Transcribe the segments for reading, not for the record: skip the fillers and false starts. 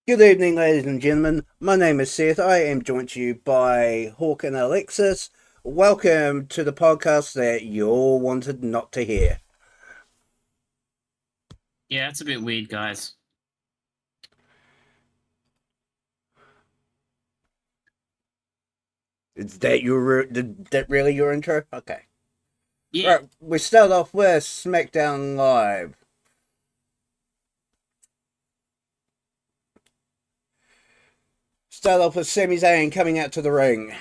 Good evening, ladies and gentlemen. My name is Seth. I am joined to you by Hawk and Alexis. Welcome to the podcast that you all wanted not to hear. Yeah, it's a bit weird, guys. Is that really your intro? Okay. Yeah. Right, we start off with SmackDown Live. Start off with Sami Zayn coming out to the ring.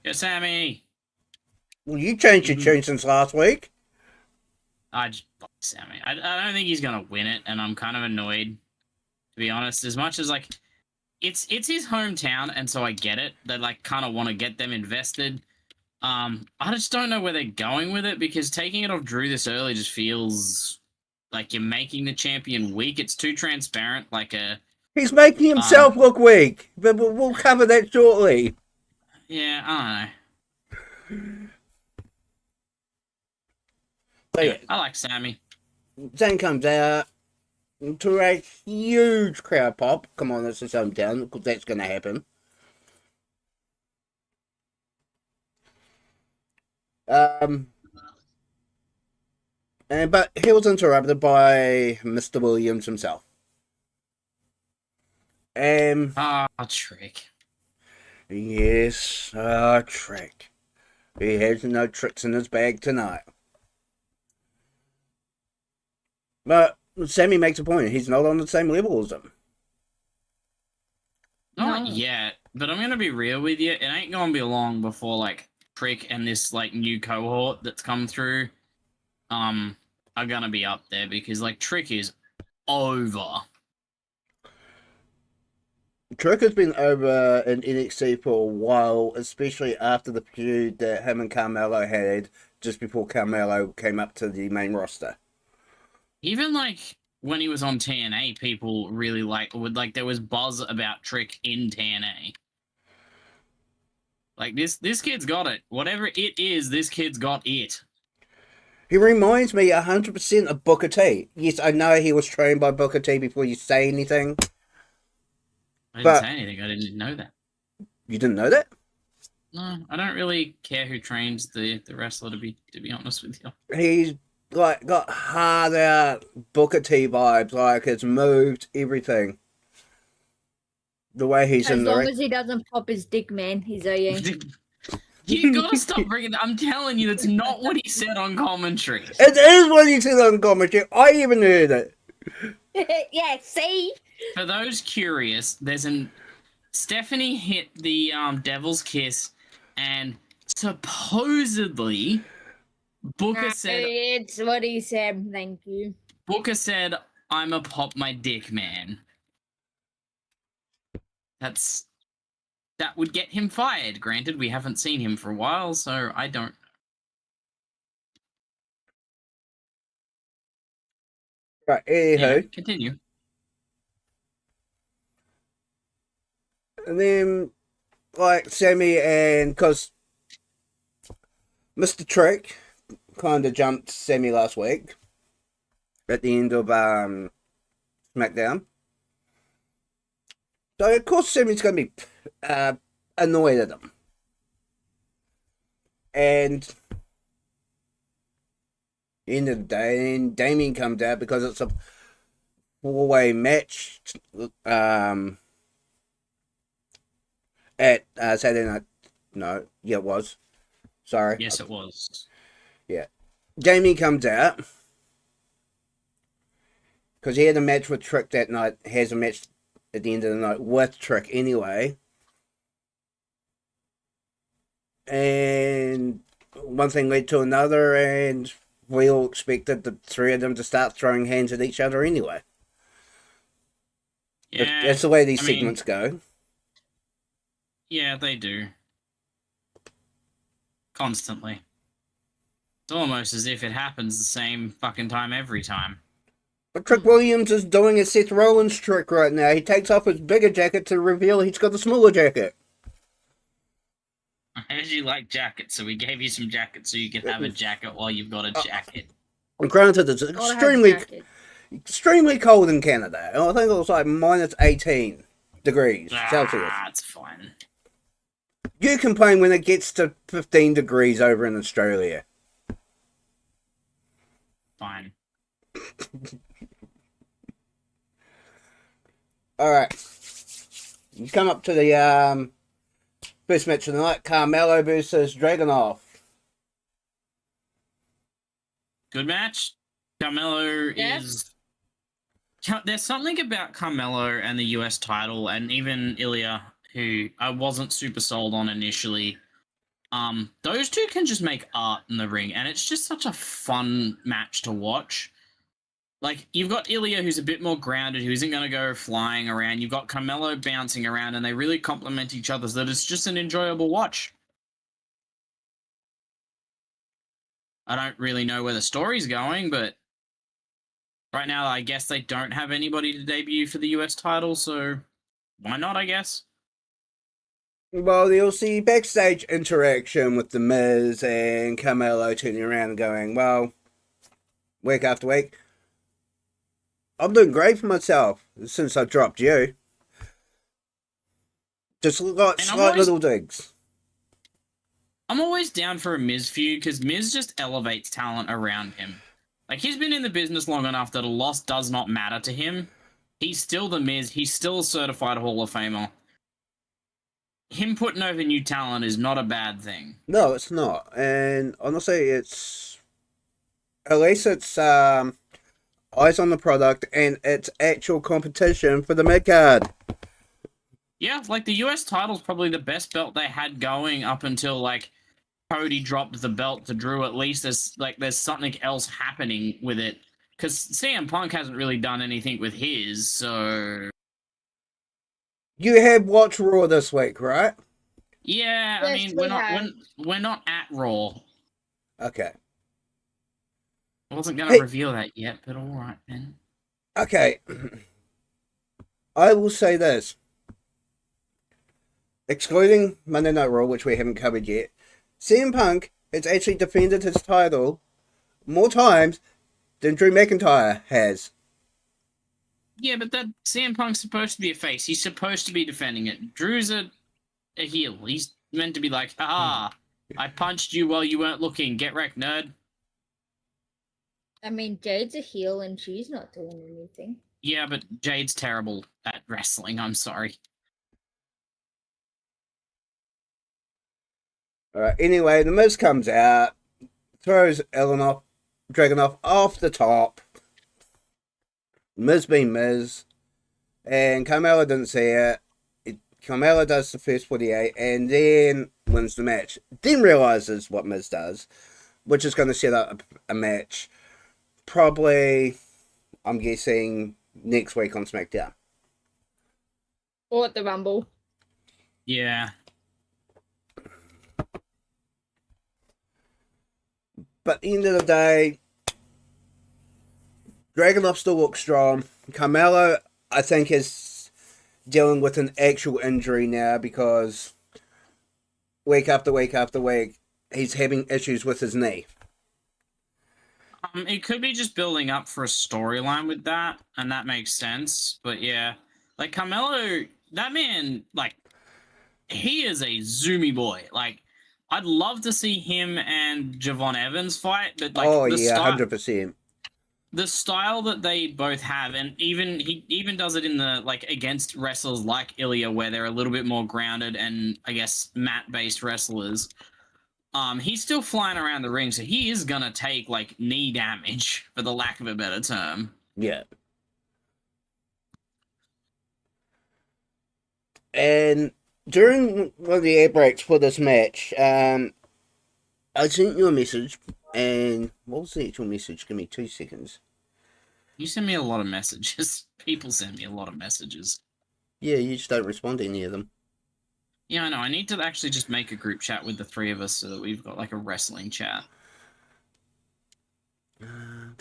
Yeah, Sammy. Well, you changed your tune since last week. I just fuck Sammy. I don't think he's gonna win it, and I'm kind of annoyed, to be honest. As much as like, it's his hometown, and so I get it. They like kind of want to get them invested. I just don't know where they're going with it because taking it off Drew this early just feels like you're making the champion weak. It's too transparent, like a. He's making himself look weak, but we'll cover that shortly. Yeah, I don't know. Anyway, I like Sammy. Zayn comes out to a huge crowd pop. Come on, this is hometown, because that's going to happen. But he was interrupted by Mr. Williams himself. Trick. Yes, Trick. He has no tricks in his bag tonight. But Sammy makes a point. He's not on the same level as him. Not yet, but I'm gonna be real with you. It ain't gonna be long before like Trick and this like new cohort that's come through, are gonna be up there because like Trick is over. Trick has been over in NXT for a while, especially after the feud that him and Carmelo had just before Carmelo came up to the main roster. Even like when he was on TNA, people really there was buzz about Trick in TNA. Like this kid's got it. Whatever it is, this kid's got it. He reminds me 100% of Booker T. Yes, I know he was trained by Booker T before you say anything. I didn't say anything. I didn't know that. You didn't know that? No, I don't really care who trains the wrestler. To be honest with you, he's like got hard out Booker T vibes. Like it's moved everything. The way he's as in the long ring. as he doesn't pop his dick, man, he's a You gotta stop bringing that. I'm telling you, that's not what he said on commentary. It is what he said on commentary. I even heard it. yeah, see? For those curious, there's an Stephanie hit the Devil's Kiss, and supposedly Booker said it's what he said. Thank you. Booker said, "I'm a pop my dick man." That would get him fired. Granted, we haven't seen him for a while, so I don't. Right, anywho. Yeah, continue. And then, like, Sammy and... Because Mr. Trick kind of jumped Sammy last week at the end of SmackDown. So, of course, Sammy's going to be annoyed at him. And end of the day, Damien comes out because it's a four-way match at Saturday Night. No, yeah, it was. Sorry. Yes, it was. Yeah. Damien comes out because he had a match with Trick that night, has a match at the end of the night with Trick anyway. And one thing led to another, and we all expected the three of them to start throwing hands at each other anyway. Yeah, that's the way these segments go. Yeah, they do. Constantly. It's almost as if it happens the same fucking time every time. But Trick Williams is doing a Seth Rollins trick right now. He takes off his bigger jacket to reveal he's got the smaller jacket. I heard you like jackets, so we gave you some jackets so you can have a jacket while you've got a jacket. And granted, it's extremely... extremely cold in Canada. And I think it was like minus 18 degrees Celsius. It's fine. You complain when it gets to 15 degrees over in Australia. Fine. Alright. You come up to the first match of the night, Carmelo versus Dragunov. Good match. Carmelo Yeah. is. There's something about Carmelo and the US title, and even Ilya, who I wasn't super sold on initially. Those two can just make art in the ring, and it's just such a fun match to watch. Like, you've got Ilya, who's a bit more grounded, who isn't going to go flying around. You've got Carmelo bouncing around, and they really complement each other, so that it's just an enjoyable watch. I don't really know where the story's going, but right now, I guess they don't have anybody to debut for the US title, so why not, I guess? Well, you'll see backstage interaction with The Miz and Carmelo turning around and going, well, week after week, I'm doing great for myself since I dropped you. Just got slight little digs. I'm always down for a Miz feud because Miz just elevates talent around him. Like, he's been in the business long enough that a loss does not matter to him. He's still the Miz. He's still a certified Hall of Famer. Him putting over new talent is not a bad thing. No, it's not. And honestly, it's... At least it's eyes on the product and it's actual competition for the mid-card. Yeah, like, the US title's probably the best belt they had going up until, like, Cody dropped the belt to Drew. At least there's something else happening with it. Because CM Punk hasn't really done anything with his, so... You have watched Raw this week, right? Yeah, I Yes, mean, we're not at Raw. Okay. I wasn't going to reveal that yet, but alright, then. Okay. I will say this. Excluding Monday Night Raw, which we haven't covered yet, CM Punk has actually defended his title more times than Drew McIntyre has. Yeah, but that CM Punk's supposed to be a face. He's supposed to be defending it. Drew's a heel. He's meant to be like, ah, I punched you while you weren't looking. Get wrecked, nerd. I mean, Jade's a heel and she's not doing anything. Yeah, but Jade's terrible at wrestling. I'm sorry. Alright, anyway, The Miz comes out, throws Dragunov off the top. Miz being Miz. And Carmelo didn't see it. Carmelo does the first 48 and then wins the match. Then realizes what Miz does, which is going to set up a match. Probably, I'm guessing, next week on SmackDown. Or at the Rumble. Yeah. But at the end of the day, Dragunov still looks strong. Carmelo, I think, is dealing with an actual injury now because week after week after week, he's having issues with his knee. It could be just building up for a storyline with that, and that makes sense. But yeah, like, Carmelo, that man, like, he is a zoomy boy. Like, I'd love to see him and Javon Evans fight, but like, 100%. The style that they both have, and he even does it in the, like, against wrestlers like Ilya, where they're a little bit more grounded and, I guess, mat-based wrestlers. He's still flying around the ring, so he is gonna take, like, knee damage, for the lack of a better term. Yeah. And during one of the air breaks for this match, I sent you a message, and what was the actual message? Give me 2 seconds. You send me a lot of messages. People send me a lot of messages. Yeah, you just don't respond to any of them. Yeah, I know. I need to actually just make a group chat with the three of us so that we've got, like, a wrestling chat. He'll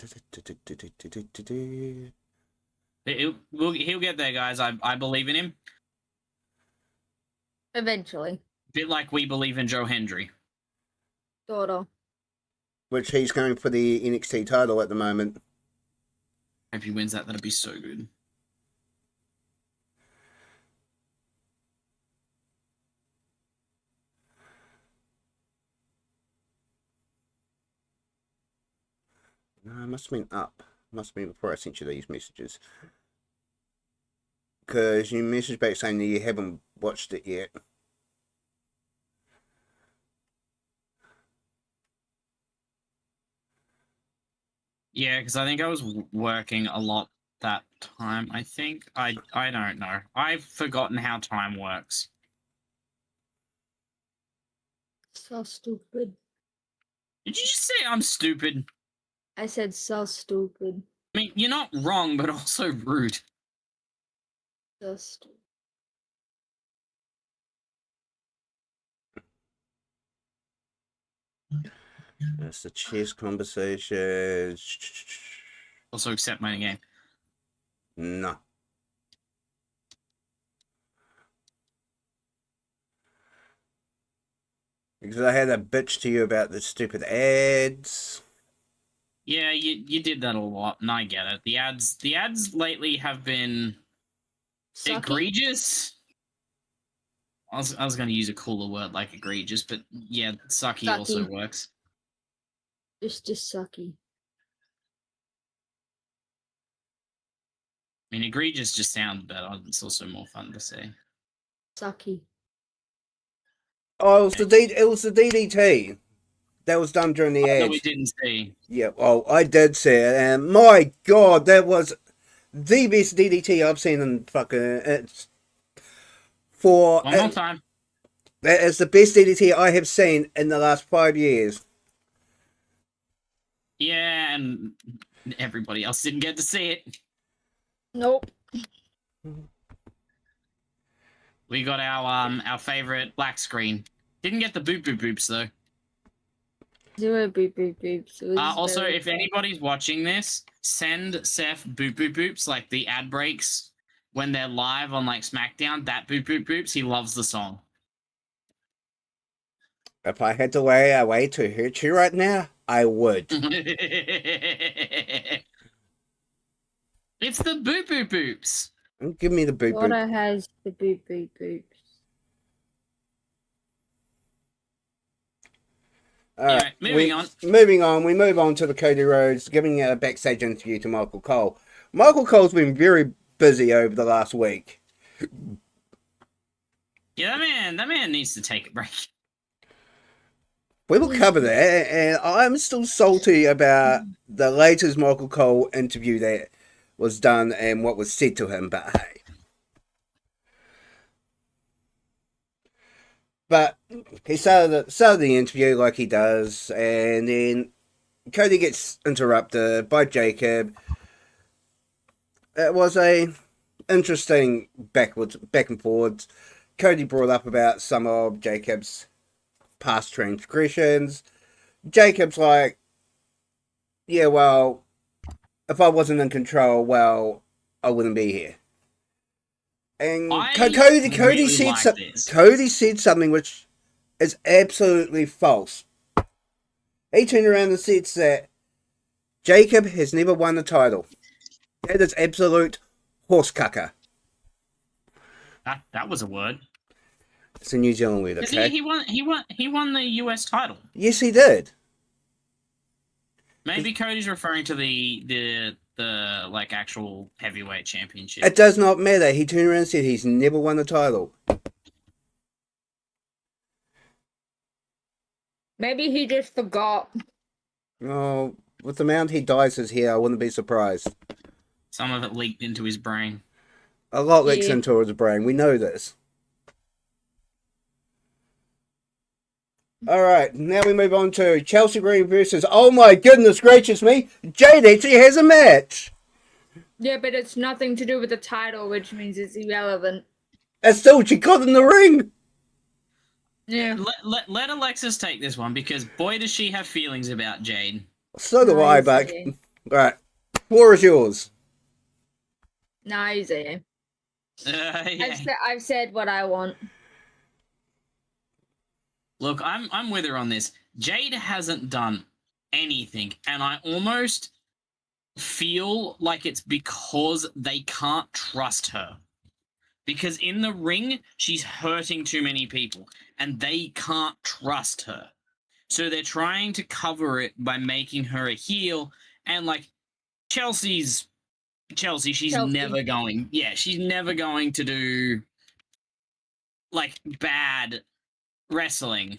get there, guys. I believe in him. Eventually. Bit like we believe in Joe Hendry. Sort of. Which he's going for the NXT title at the moment. Hope he wins that. That'd be so good. No, it must have been up. Must have been before I sent you these messages. Because you messaged back saying that you haven't watched it yet. Yeah, because I think I was working a lot that time. I think I don't know. I've forgotten how time works. So stupid. Did you just say I'm stupid? I said so stupid. I mean, you're not wrong, but also rude. So stupid. That's the chess conversation. Also, accept my game. No. Because I had a bitch to you about the stupid ads. Yeah, you did that a lot, and I get it. The ads lately have been Sucky? egregious. I was going to use a cooler word like egregious, but yeah, sucky also Sucky. works. Just sucky. I mean, egregious just sounds better. It's also more fun to say. Sucky. Oh, it was the DDT that was done during the No, ads. we didn't see. Yeah, well, I did see it, and my god, that was the best DDT I've seen in fucking. It's for One more time. that is the best DDT I have seen in the last 5 years. Yeah, and everybody else didn't get to see it. Nope. We got our favorite black screen. Didn't get the boop boop boops though. Zero boop boop boops. It was Also, very if bad. anybody's watching this, send Seth boop boop boops, like the ad breaks when they're live on like SmackDown. That boop boop boops. He loves the song. If I had to way away to hurt you right now, I would. It's the boop boop boops. Give me the boop boop. Water has the boop boop boops. Alright, Anyway, moving on. We move on to the Cody Rhodes giving a backstage interview to Michael Cole. Michael Cole's been very busy over the last week. Yeah, that man needs to take a break. We will cover that, and I'm still salty about the latest Michael Cole interview that was done and what was said to him, but hey. But he started the interview like he does, and then Cody gets interrupted by Jacob. It was a interesting back and forwards. Cody brought up about some of Jacob's past transgressions. Jacob's like, yeah, well, if I wasn't in control, well, I wouldn't be here. And Cody said something which is absolutely false. He turned around and said that Jacob has never won the title. That is absolute horse caca. That was a word. It's a New Zealand word, okay? He won the US title. Yes, he did. Maybe Cody's referring to the like actual heavyweight championship. It does not matter. He turned around and said he's never won the title. Maybe he just forgot. Oh, with the amount he dyes his hair, I wouldn't be surprised. Some of it leaked into his brain. A lot leaks into his brain. We know this. Alright, now we move on to Chelsea Green versus, oh my goodness gracious me, Jade actually has a match. Yeah, but it's nothing to do with the title, which means it's irrelevant. And still, she got in the ring. Yeah. Let Alexis take this one, because boy does she have feelings about Jade. So do I, but... Alright, floor is yours. Nice. Yeah. I've said what I want. Look, I'm with her on this. Jade hasn't done anything, and I almost feel like it's because they can't trust her. Because in the ring, she's hurting too many people, and they can't trust her. So they're trying to cover it by making her a heel, and like Chelsea. She's Chelsea. never going. Yeah, she's never going to do like bad wrestling.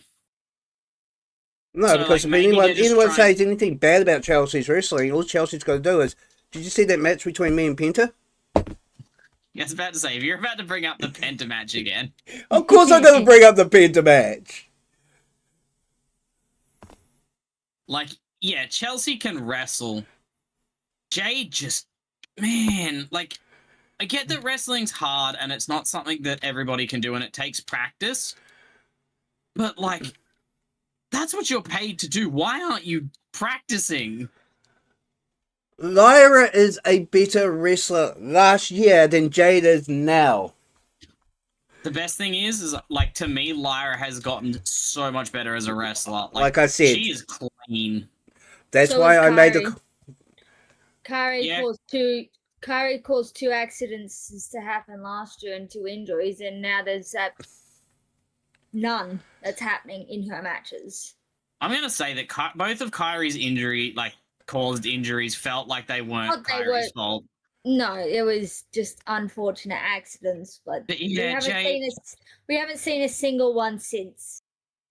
No, So, because like, if maybe anyone, they're just anyone trying- says anything bad about Chelsea's wrestling, all Chelsea's got to do is, did you see that match between me and Penta? I was about to say, if you're about to bring up the Penta match again, Of course I'm going to bring up the Penta match. like, yeah, Chelsea can wrestle. Jade just, man, like, I get that wrestling's hard and it's not something that everybody can do and it takes practice. But, like, that's what you're paid to do. Why aren't you practicing? Lyra is a better wrestler last year than Jade is now. The best thing is like, to me, Lyra has gotten so much better as a wrestler. Like I said, she is clean. that's So why is I made Kairi. the. Kairi Yeah. caused two accidents to happen last year and 2 injuries, and now there's none that's happening in her matches. I'm going to say that both of Kairi's caused injuries felt like they weren't Not they Kairi's were- fault. No, it was just unfortunate accidents, but But yeah, we haven't seen a single one since.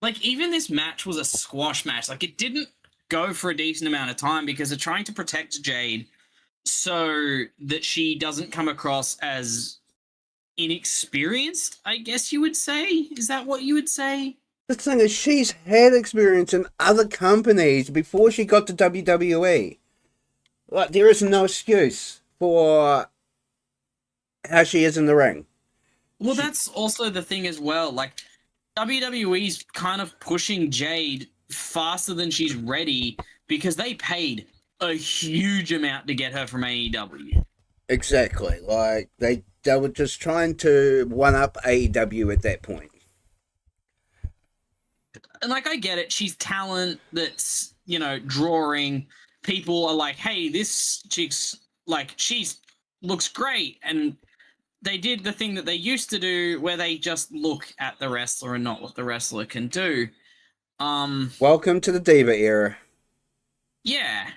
Like, even this match was a squash match. Like, it didn't go for a decent amount of time because they're trying to protect Jade so that she doesn't come across as inexperienced, I guess you would say. Is that what you would say? The thing is, she's had experience in other companies before she got to WWE. Like, there is no excuse for how she is in the ring. Well, that's also the thing as well. Like, WWE's kind of pushing Jade faster than she's ready because they paid a huge amount to get her from AEW. Exactly. Like, they were just trying to one-up AEW at that point. And, like, I get it. She's talent that's, drawing. People are like, hey, this chick's, like, looks great. And they did the thing that they used to do where they just look at the wrestler and not what the wrestler can do. Welcome to the Diva era. Yeah.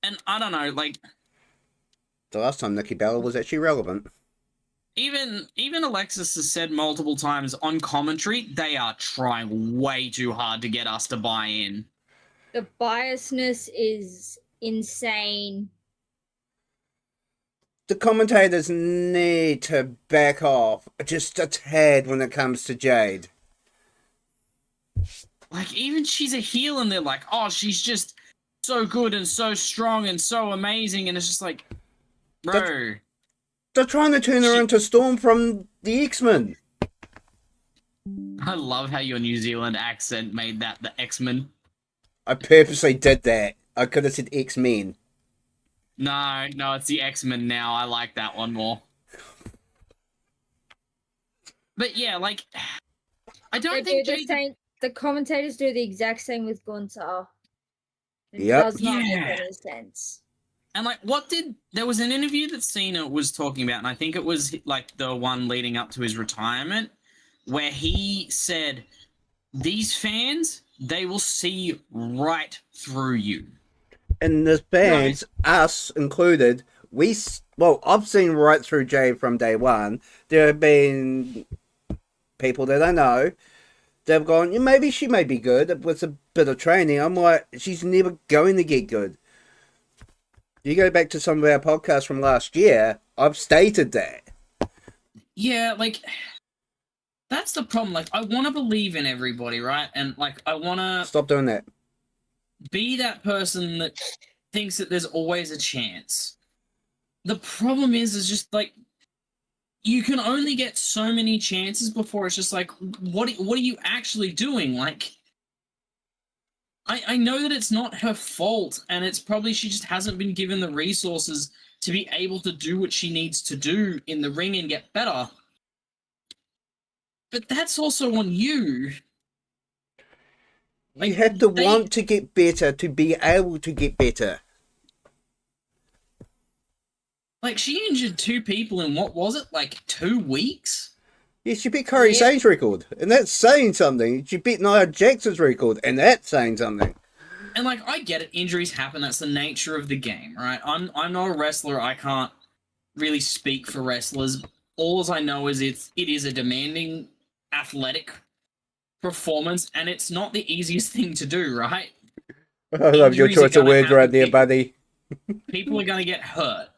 And I don't know, like, The last time Nikki Bella was actually relevant. even Alexis has said multiple times on commentary, they are trying way too hard to get us to buy in. The biasness is insane. The commentators need to back off just a tad when it comes to Jade. Like, even she's a heel and they're like, oh, she's just so good and so strong and so amazing. And it's just like, bro. They're trying to turn her into Storm from the X-Men. I love how your New Zealand accent made that the X-Men. I purposely did that. I could have said X-Men. No, it's the X-Men now. I like that one more. But yeah, like, I don't think the commentators do the exact same with Gunther. It Yep. does not Yeah. make any sense. And like, there was an interview that Cena was talking about, and I think it was like the one leading up to his retirement, where he said, these fans, they will see right through you. And the fans, us included, I've seen right through Jade from day one. There have been people that I know, they've gone, yeah, maybe she may be good with a bit of training. I'm like, she's never going to get good. You go back to some of our podcasts from last year, I've stated that. Yeah, like, that's the problem. Like, I want to believe in everybody, right? And like, I want to Stop doing that. be that person that thinks that there's always a chance. The problem is just like, you can only get so many chances before it's just like, what are you actually doing? Like, I know that it's not her fault, and it's probably she just hasn't been given the resources to be able to do what she needs to do in the ring and get better. But that's also on you. You have to they- want to get better to be able to get better. Like, she injured 2 people in, what was it, like 2 weeks? Yeah, she beat Corey Yeah. Sane's record, and that's saying something. She beat Nia Jackson's record, and that's saying something. And like, I get it, injuries happen. That's the nature of the game, right? I'm not a wrestler. I can't really speak for wrestlers. All I know is it is a demanding athletic performance, and it's not the easiest thing to do, right? I love your Injuries are choice of gonna words right happen. there, buddy. People are going to get hurt,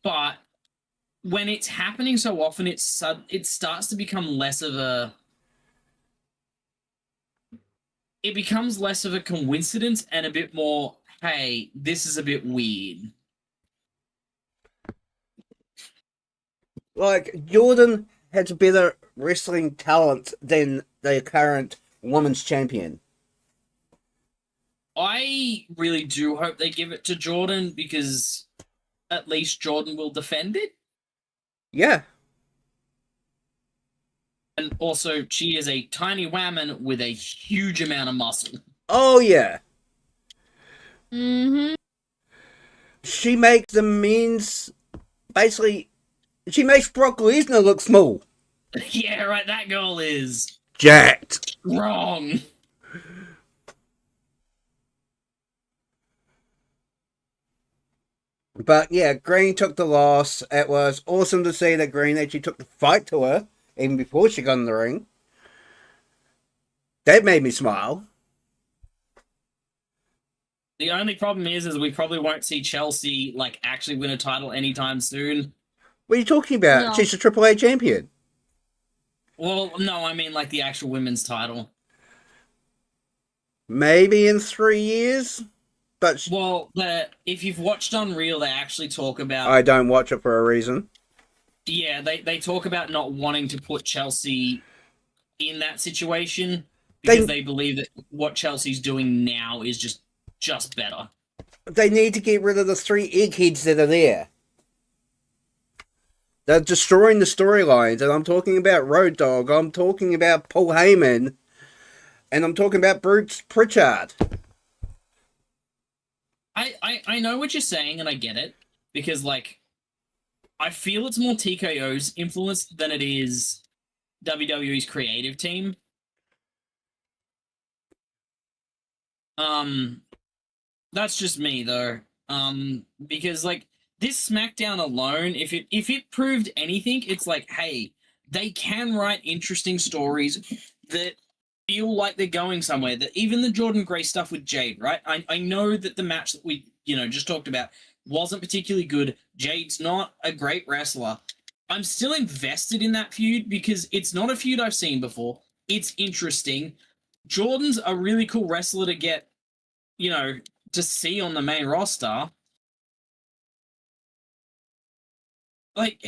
but when it's happening so often, it starts to become less of a. It becomes less of a coincidence and a bit more, hey, this is a bit weird. Like, Jordan has better wrestling talent than the current women's champion. I really do hope they give it to Jordan because at least Jordan will defend it. Yeah. And also, she is a tiny woman with a huge amount of muscle. Oh, yeah. Mm-hmm. She makes the men's... Basically, she makes Brock Lesnar look small. Yeah, right, that girl is Jacked. wrong. But yeah, Green took the loss. It was awesome to see that Green actually took the fight to her, even before she got in the ring. That made me smile. The only problem is we probably won't see Chelsea like actually win a title anytime soon. What are you talking about? No. She's a Triple A champion. Well, no, I mean like the actual women's title. Maybe in 3 years. But Well, if you've watched Unreal, they actually talk about I don't watch it for a reason. yeah, they talk about not wanting to put Chelsea in that situation because they believe that what Chelsea's doing now is just better. They need to get rid of the 3 eggheads that are there. They're destroying the storylines, and I'm talking about Road Dogg, I'm talking about Paul Heyman, and I'm talking about Bruce Pritchard. I know what you're saying, and I get it, because, like, I feel it's more TKO's influence than it is WWE's creative team. That's just me, though. Because, like, this SmackDown alone, if it proved anything, it's like, hey, they can write interesting stories that feel like they're going somewhere. That even the Jordan Gray stuff with Jade, right? I know that the match that we just talked about wasn't particularly good. Jade's not a great wrestler. I'm still invested in that feud because it's not a feud I've seen before. It's interesting. Jordan's a really cool wrestler to get, to see on the main roster. Like,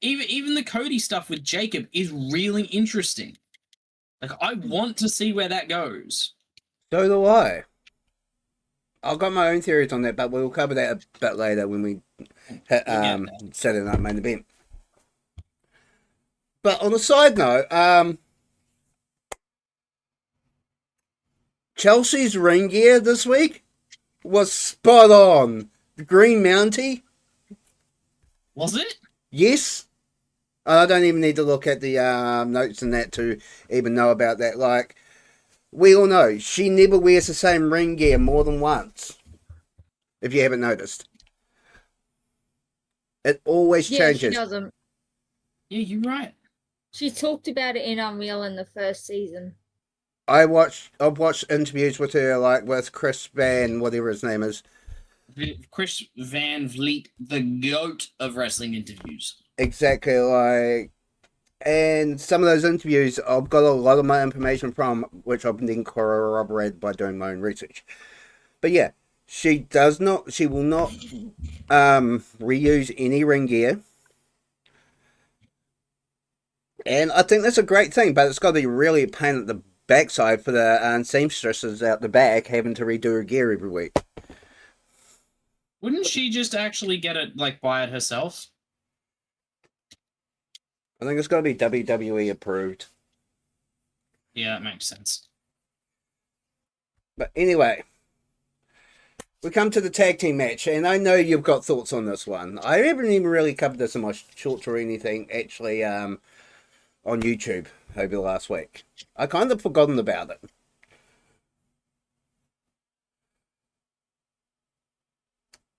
even the Cody stuff with Jacob is really interesting. Like, I want to see where that goes. So do I. I've got my own theories on that, but we'll cover that a bit later when we hit Saturday Night Main Event. But on a side note, Chelsea's ring gear this week was spot on. The green Mountie. Was it? Yes. I don't even need to look at the notes and that to even know about that. Like, we all know, she never wears the same ring gear more than once. If you haven't noticed. It always Yeah, changes. she doesn't. Yeah, you're right. She talked about it in Unreal in the first season. I've watched interviews with her, like with Chris Van, whatever his name is. Chris Van Vliet, the GOAT of wrestling interviews. Exactly, like, and some of those interviews I've got a lot of my information from, which I've then corroborated by doing my own research. But yeah, she will not reuse any ring gear. And I think that's a great thing, but it's got to be really a pain at the backside for the seamstresses out the back having to redo her gear every week. Wouldn't she just actually get it, like, buy it herself? I think it's got to be WWE approved. Yeah, that makes sense. But anyway, we come to the tag team match, and I know you've got thoughts on this one. I haven't even really covered this in my shorts or anything, actually, on YouTube over the last week. I kind of forgotten about it.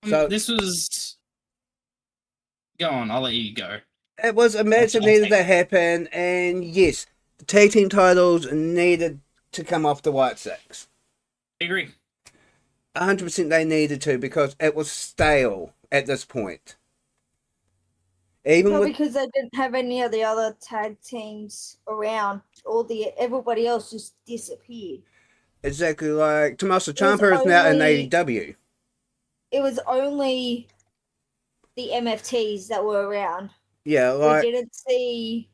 So this was. Go on, I'll let you go. it was a match that needed to happen, and yes, the tag team titles needed to come off the White Six. I agree. 100% they needed to, because it was stale at this point. Even Well, with because they didn't have any of the other tag teams around. Everybody else just disappeared. exactly like Tommaso was Ciampa is now in only- AEW. It was only the MFTs that were around. Yeah, We like didn't see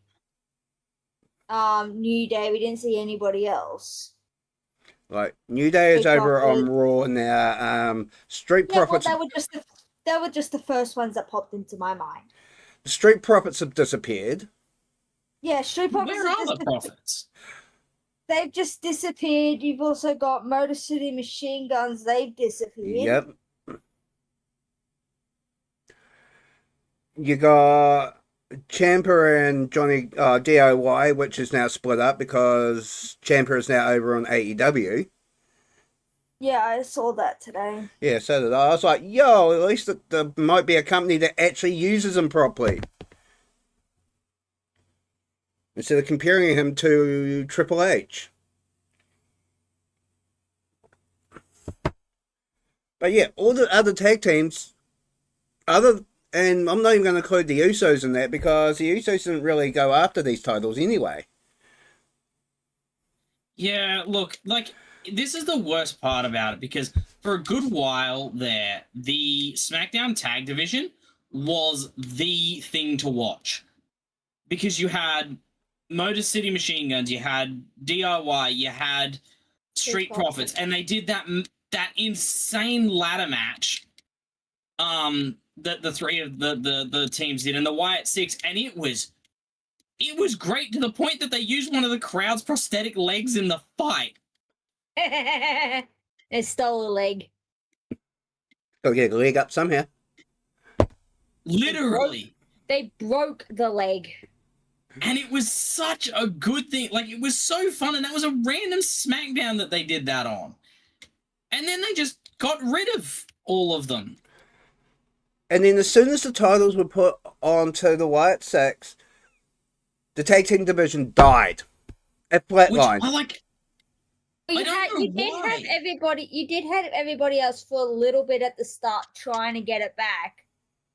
New Day. We didn't see anybody else. New Day is Street over on Profits. Raw now. Street Yeah, well, Profits, they were just the first ones that popped into my mind. the Street Profits have disappeared. Yeah, Street Profits. Where are the profits? They've just disappeared. You've also got Motor City Machine Guns. They've disappeared. Yep. You got Ciampa and Johnny DIY, which is now split up because Ciampa is now over on AEW. Yeah, I saw that today. Yeah, so did I. I was like, yo, at least there might be a company that actually uses him properly. Instead of comparing him to Triple H. But yeah, all the other tag teams, and I'm not even going to include the Usos in that, because the Usos didn't really go after these titles anyway. Yeah, look, like, this is the worst part about it, because for a good while there, the SmackDown tag division was the thing to watch. Because you had Motor City Machine Guns, you had DIY, you had Street Profits, and they did that insane ladder match that the three of the teams did, and the Wyatt Six, and it was great, to the point that they used one of the crowd's prosthetic legs in the fight. They stole a leg. Got to get a leg up somehow. Literally. They broke the leg. And it was such a good thing. Like, it was so fun, and that was a random SmackDown that they did that on. And then they just got rid of all of them. And then as soon as the titles were put onto the Wyatt Six, the tag team division died. It Which flatlined. I like. You I don't know you did why. have everybody. You did have everybody else for a little bit at the start trying to get it back,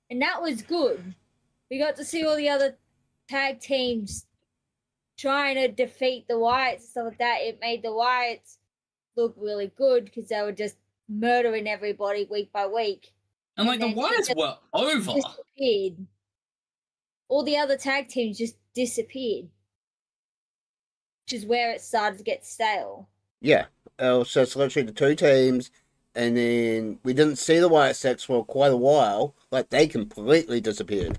and that was good. We got to see all the other tag teams trying to defeat the Wyatts and stuff like that. It made the Wyatts look really good because they were just murdering everybody week by week. And like, the then Wyatts just were over. Disappeared. All the other tag teams just disappeared, which is where it started to get stale. Yeah. So it's literally the two teams, and then we didn't see the Wyatt Six for quite a while. Like, they completely disappeared.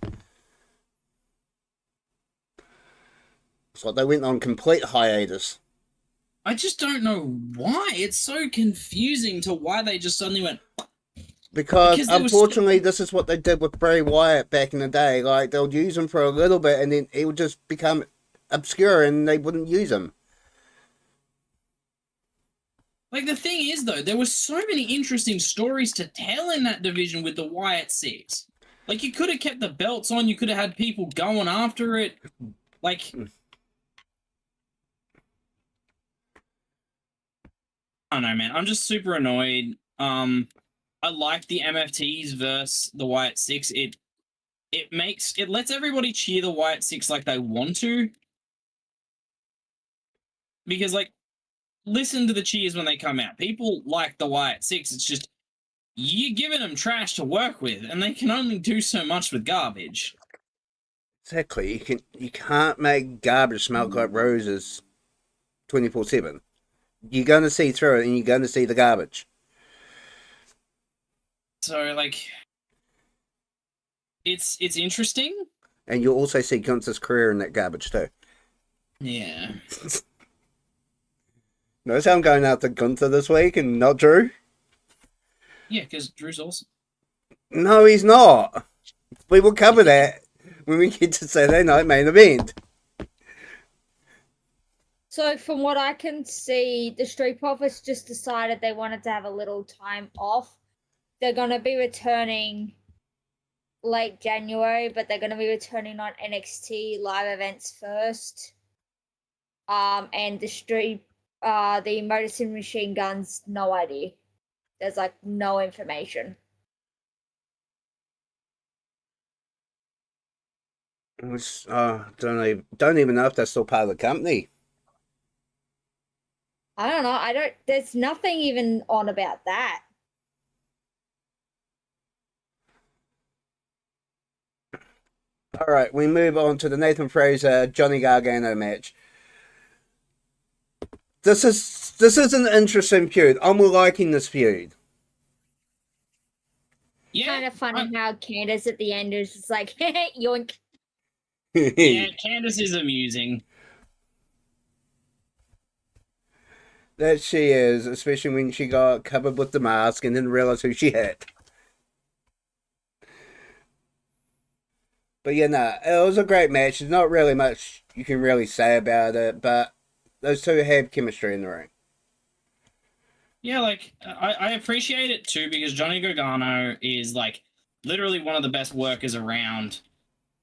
It's like they went on complete hiatus. I just don't know why. It's so confusing to why they just suddenly went. Because there was- unfortunately, this is what they did with Bray Wyatt back in the day. Like, they'll use him for a little bit, and then he would just become obscure, and they wouldn't use him. Like, the thing is, though, there were so many interesting stories to tell in that division with the Wyatt Six. Like, you could have kept the belts on, you could have had people going after it. Like, I don't know, man. I'm just super annoyed. I like the MFTs versus the Wyatt Six. It lets everybody cheer the Wyatt Six like they want to. Because, like, listen to the cheers when they come out. People like the Wyatt Six. It's just, you're giving them trash to work with, and they can only do so much with garbage. Exactly. You can't make garbage smell like roses 24/7. You're going to see through it, and you're going to see the garbage. So, like, it's interesting. And you'll also see Gunther's career in that garbage too. Yeah. Notice how I'm going after Gunther this week and not Drew? Yeah, because Drew's awesome. No, he's not. We will cover that when we get to Saturday Night Main Event. So from what I can see, the Street Profits just decided they wanted to have a little time off. They're going to be returning late January, but they're going to be returning on NXT live events first. And the Motor City Machine Guns, no idea. There's like no information. Which, don't even know if they're still part of the company. I don't know. There's nothing even on about that. All right, we move on to the Nathan Fraser Johnny Gargano match. This is an interesting feud. I'm liking this feud. Yeah, Kind of funny how Candace at the end is just like, yoink. yeah, Candace is amusing. That she is, especially when she got covered with the mask and didn't realize who she hit. But yeah, no, it was a great match. There's not really much you can really say about it, but those two have chemistry in the ring. Yeah, like I appreciate it too because Johnny Gargano is like literally one of the best workers around.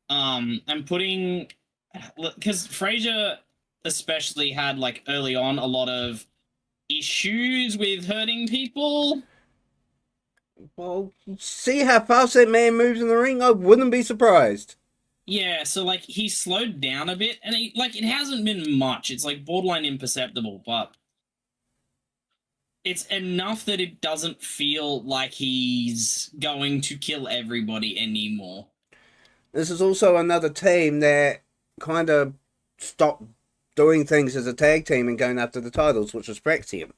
And putting because Frazier especially had like early on a lot of issues with hurting people. Well, see how fast that man moves in the ring? I wouldn't be surprised. Yeah, so like he slowed down a bit, and it hasn't been much. It's like borderline imperceptible, but it's enough that it doesn't feel like he's going to kill everybody anymore. This is also another team that kind of stopped doing things as a tag team and going after the titles, which was Praxium.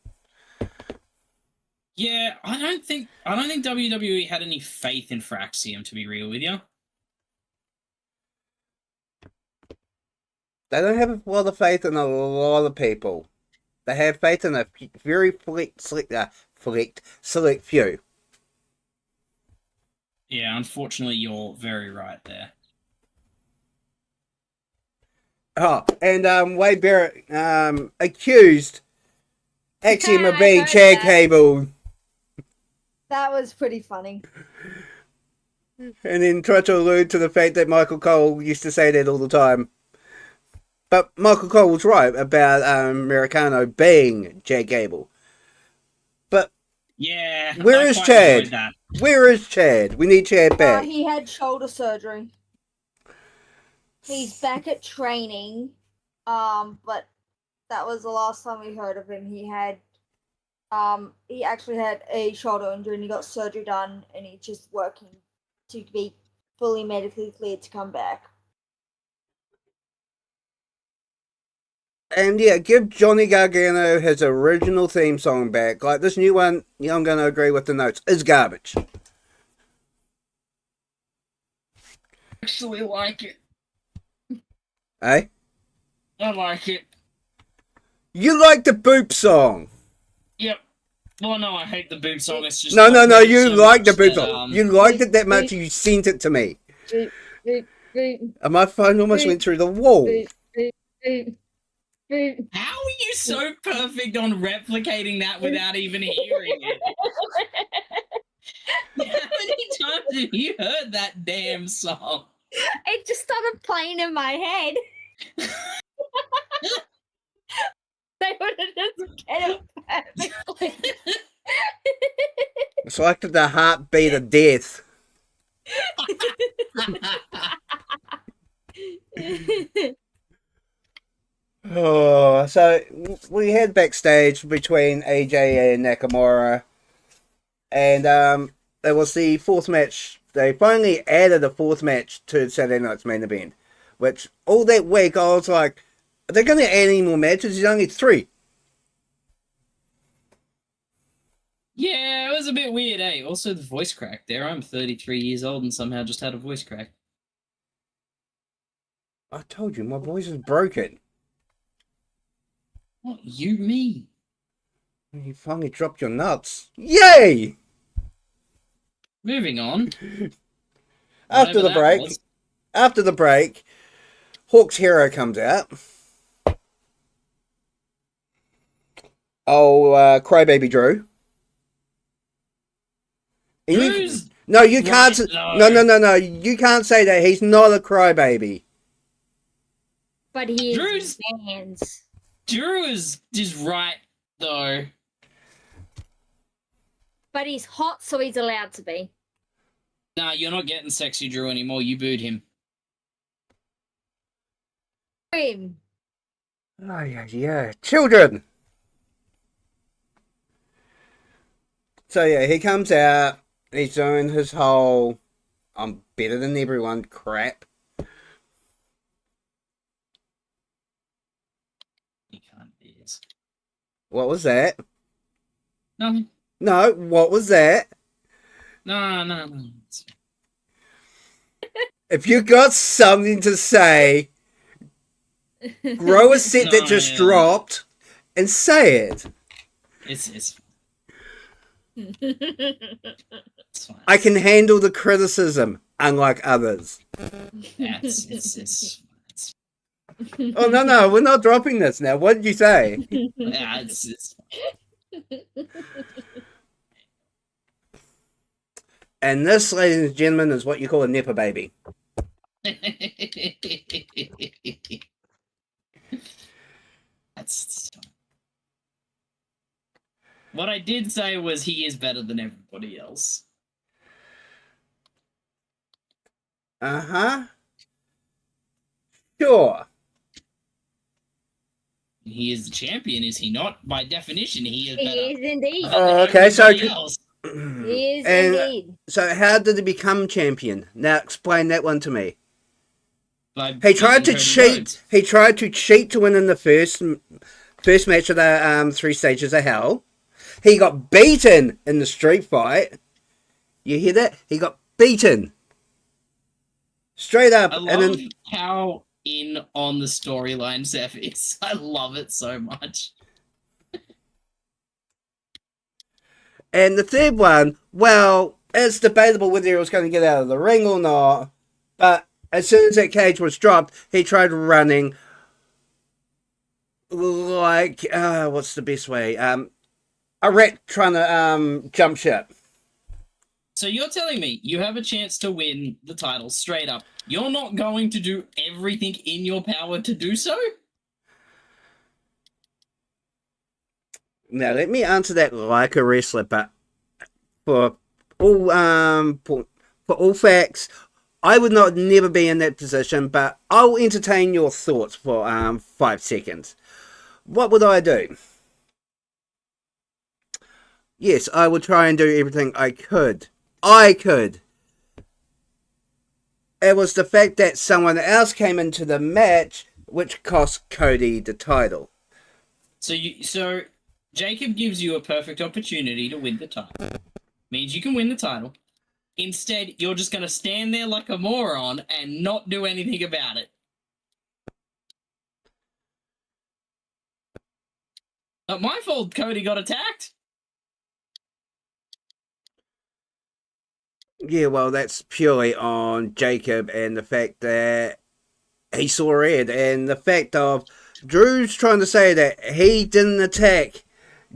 Yeah, I don't think WWE had any faith in Fraxium, to be real with you. They don't have a lot of faith in a lot of people. They have faith in a very select few. Yeah, unfortunately, you're very right there. Oh, and Wade Barrett accused Axiom of being Chad Cable. That was pretty funny. And then tried to allude to the fact that Michael Cole used to say that all the time. But Michael Cole was right about Americano being Chad Gable. But yeah, where is Chad? Where is Chad? We need Chad back. He had shoulder surgery. He's back at training. But that was the last time we heard of him. He actually had a shoulder injury and he got surgery done and he's just working to be fully medically cleared to come back. And yeah, give Johnny Gargano his original theme song back. Like this new one, yeah, I'm going to agree with the notes, is garbage. Actually like it. Eh? I like it. You like the boop song. Yep. Well, no, I hate the boob song. It's just No, you like the boop song. You liked it that much, you sent it to me. And my phone almost went through the wall. How are you so perfect on replicating that without even hearing it? How many times have you heard that damn song? It just started playing in my head. They would have just get it perfectly. It's like the heartbeat of death. Oh, so we head backstage between AJ and Nakamura, and it was the fourth match. They finally added a fourth match to Saturday Night's Main Event, which all that week I was like, are they going to add any more matches? There's only 3. Yeah, it was a bit weird, eh? Also, the voice crack there. I'm 33 years old and somehow just had a voice crack. I told you, my voice is broken. What you mean? You finally dropped your nuts. Yay! Moving on. After Whatever the that break, was. after the break, Hawk's hero comes out. Oh, Crybaby Drew. And you- Drew's no, you right, can't. though. No. You can't say that. He's not a crybaby. But he Drew's- is fans. Drew is right though. But he's hot, so he's allowed to be. Nah, you're not getting sexy Drew anymore. You booed him. Him. Oh, yeah. Children. So, yeah, he comes out. He's doing his whole I'm better than everyone crap. You can't do this. What was that? Nothing. No, what was that? No. If you got something to say, grow a set that just dropped and say it. It's fine. I can handle the criticism, unlike others. Yeah, it's Oh, no, we're not dropping this now. What did you say? yeah, it's And this, ladies and gentlemen, is what you call a Nepa baby. That's what I did say was he is better than everybody else. Uh-huh. Sure. He is the champion, is he not? By definition, he is He better. is indeed. than Okay, so- everybody else. He is And- indeed. So how did he become champion? Now explain that one to me. By He tried to beating Cody cheat. Rhodes. He tried to cheat to win in the first match of the 3 stages of hell. He got beaten in the street fight. You hear that? He got beaten. Straight up. I And love then how in on the storyline Zeph is. I love it so much. And the third one, well, it's debatable whether he was going to get out of the ring or not. But as soon as that cage was dropped, he tried running like, what's the best way? A rat trying to jump ship. So you're telling me you have a chance to win the title straight up. You're not going to do everything in your power to do so? Now, let me answer that like a wrestler, but for all facts, I would not never be in that position, but I'll entertain your thoughts for 5 seconds. What would I do? Yes, I would try and do everything I could. It was the fact that someone else came into the match which cost Cody the title. So Jacob gives you a perfect opportunity to win the title. Means you can win the title. Instead, you're just going to stand there like a moron and not do anything about it. Not my fault Cody got attacked. Yeah, well, that's purely on Jacob and the fact that he saw red, and the fact of Drew's trying to say that he didn't attack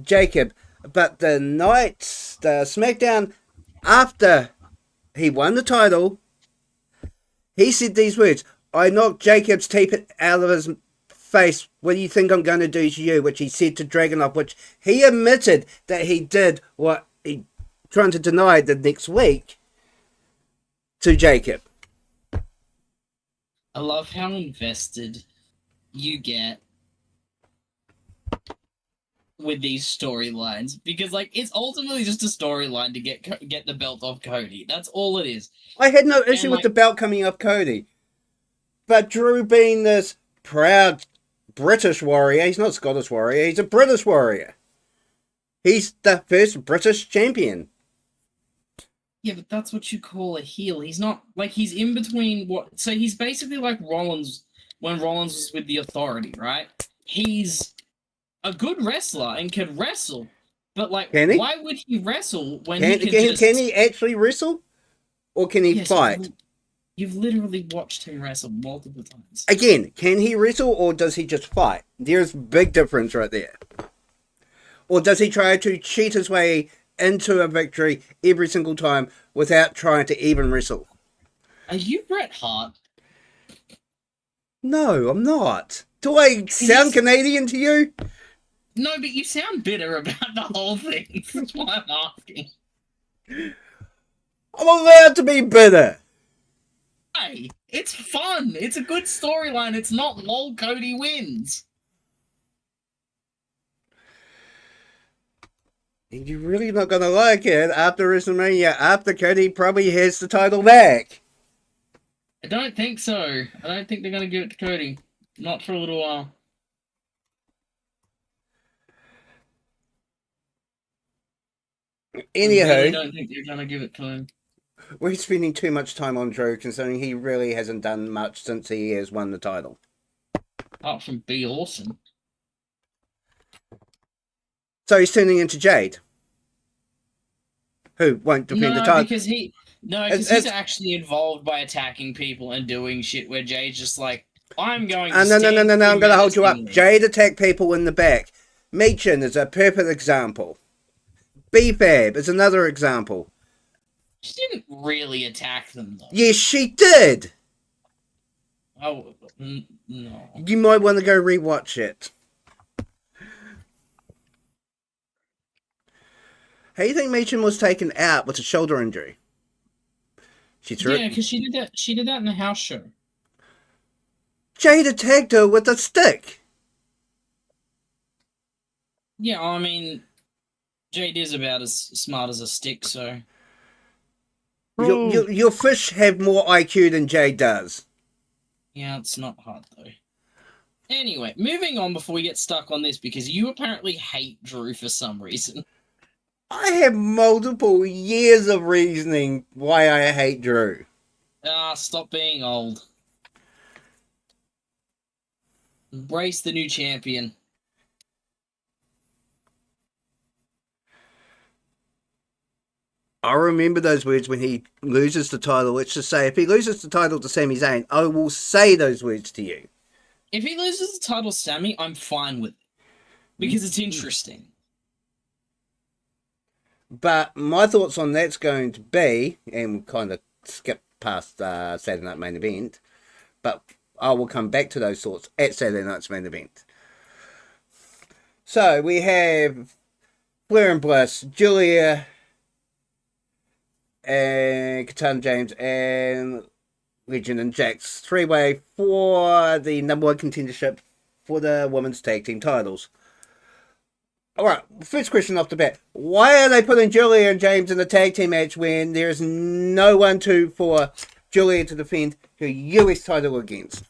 Jacob, but the SmackDown after he won the title, he said these words: "I knocked Jacob's teeth out of his face. What do you think I'm going to do to you?" Which he said to Dragunov, which he admitted that he did what he trying to deny the next week to Jacob. I love how invested you get with these storylines because, like, it's ultimately just a storyline to get the belt off Cody. That's all it is. I had no issue with like- the belt coming off Cody. But Drew being this proud British warrior, he's not Scottish warrior, he's a British warrior. He's the first British champion. Yeah, but that's what you call a heel. He's not like he's in between what. So he's basically like Rollins when Rollins was with the Authority, right? He's a good wrestler and could wrestle, But like, Can he? why would he wrestle when Can, he can can, just? can he actually wrestle? Or can he Yes, fight? You've literally watched him wrestle multiple times. Again, can he wrestle or does he just fight? There's a big difference right there. Or does he try to cheat his way into a victory every single time without trying to even wrestle? Are you Bret Hart? No, I'm not. Do I sound Canadian to you? No, but you sound bitter about the whole thing. That's why I'm asking. I'm allowed to be bitter. Hey, it's fun. It's a good storyline. It's not lol Cody wins. And you're really not going to like it after WrestleMania, after Cody probably has the title back. I don't think so. I don't think they're going to give it to Cody. Not for a little while. I really Anyhow, don't think they're going to give it to him. we're spending too much time on Drew, considering he really hasn't done much since he has won the title. Apart from be awesome. So he's turning into Jade, who won't defend the title. Because he's actually involved by attacking people and doing shit where Jay's just like, I'm going to No, I'm going to hold you up. menacingly. Jade attacked people in the back. Meechin is a perfect example. B-Fab is another example. She didn't really attack them, though. Yes, she did. Oh, no. You might want to go rewatch it. How do you think Meechin was taken out with a shoulder injury? She threw Yeah, because she did that. She did that in the house show. Jade attacked her with a stick. Yeah, I mean, Jade is about as smart as a stick, so. Your fish have more IQ than Jade does. Yeah, it's not hard, though. Anyway, moving on before we get stuck on this, because you apparently hate Drew for some reason. I have multiple years of reasoning why I hate Drew. Stop being old. Embrace the new champion. I remember those words when he loses the title. Let's just say, if he loses the title to Sami Zayn, I will say those words to you. If he loses the title to Sammy, I'm fine with it. Because it's interesting. But my thoughts on that's going to be, and we'll kind of skip past Saturday Night Main Event, but I will come back to those thoughts at Saturday Night's Main Event. So we have Flair and Bliss, Julia, and Katana James, and Legend and Jax. Three-way for the number one contendership for the women's tag team titles. Alright, first question off the bat. Why are they putting Julia and James in a tag team match when there's no one for Julia to defend her US title against?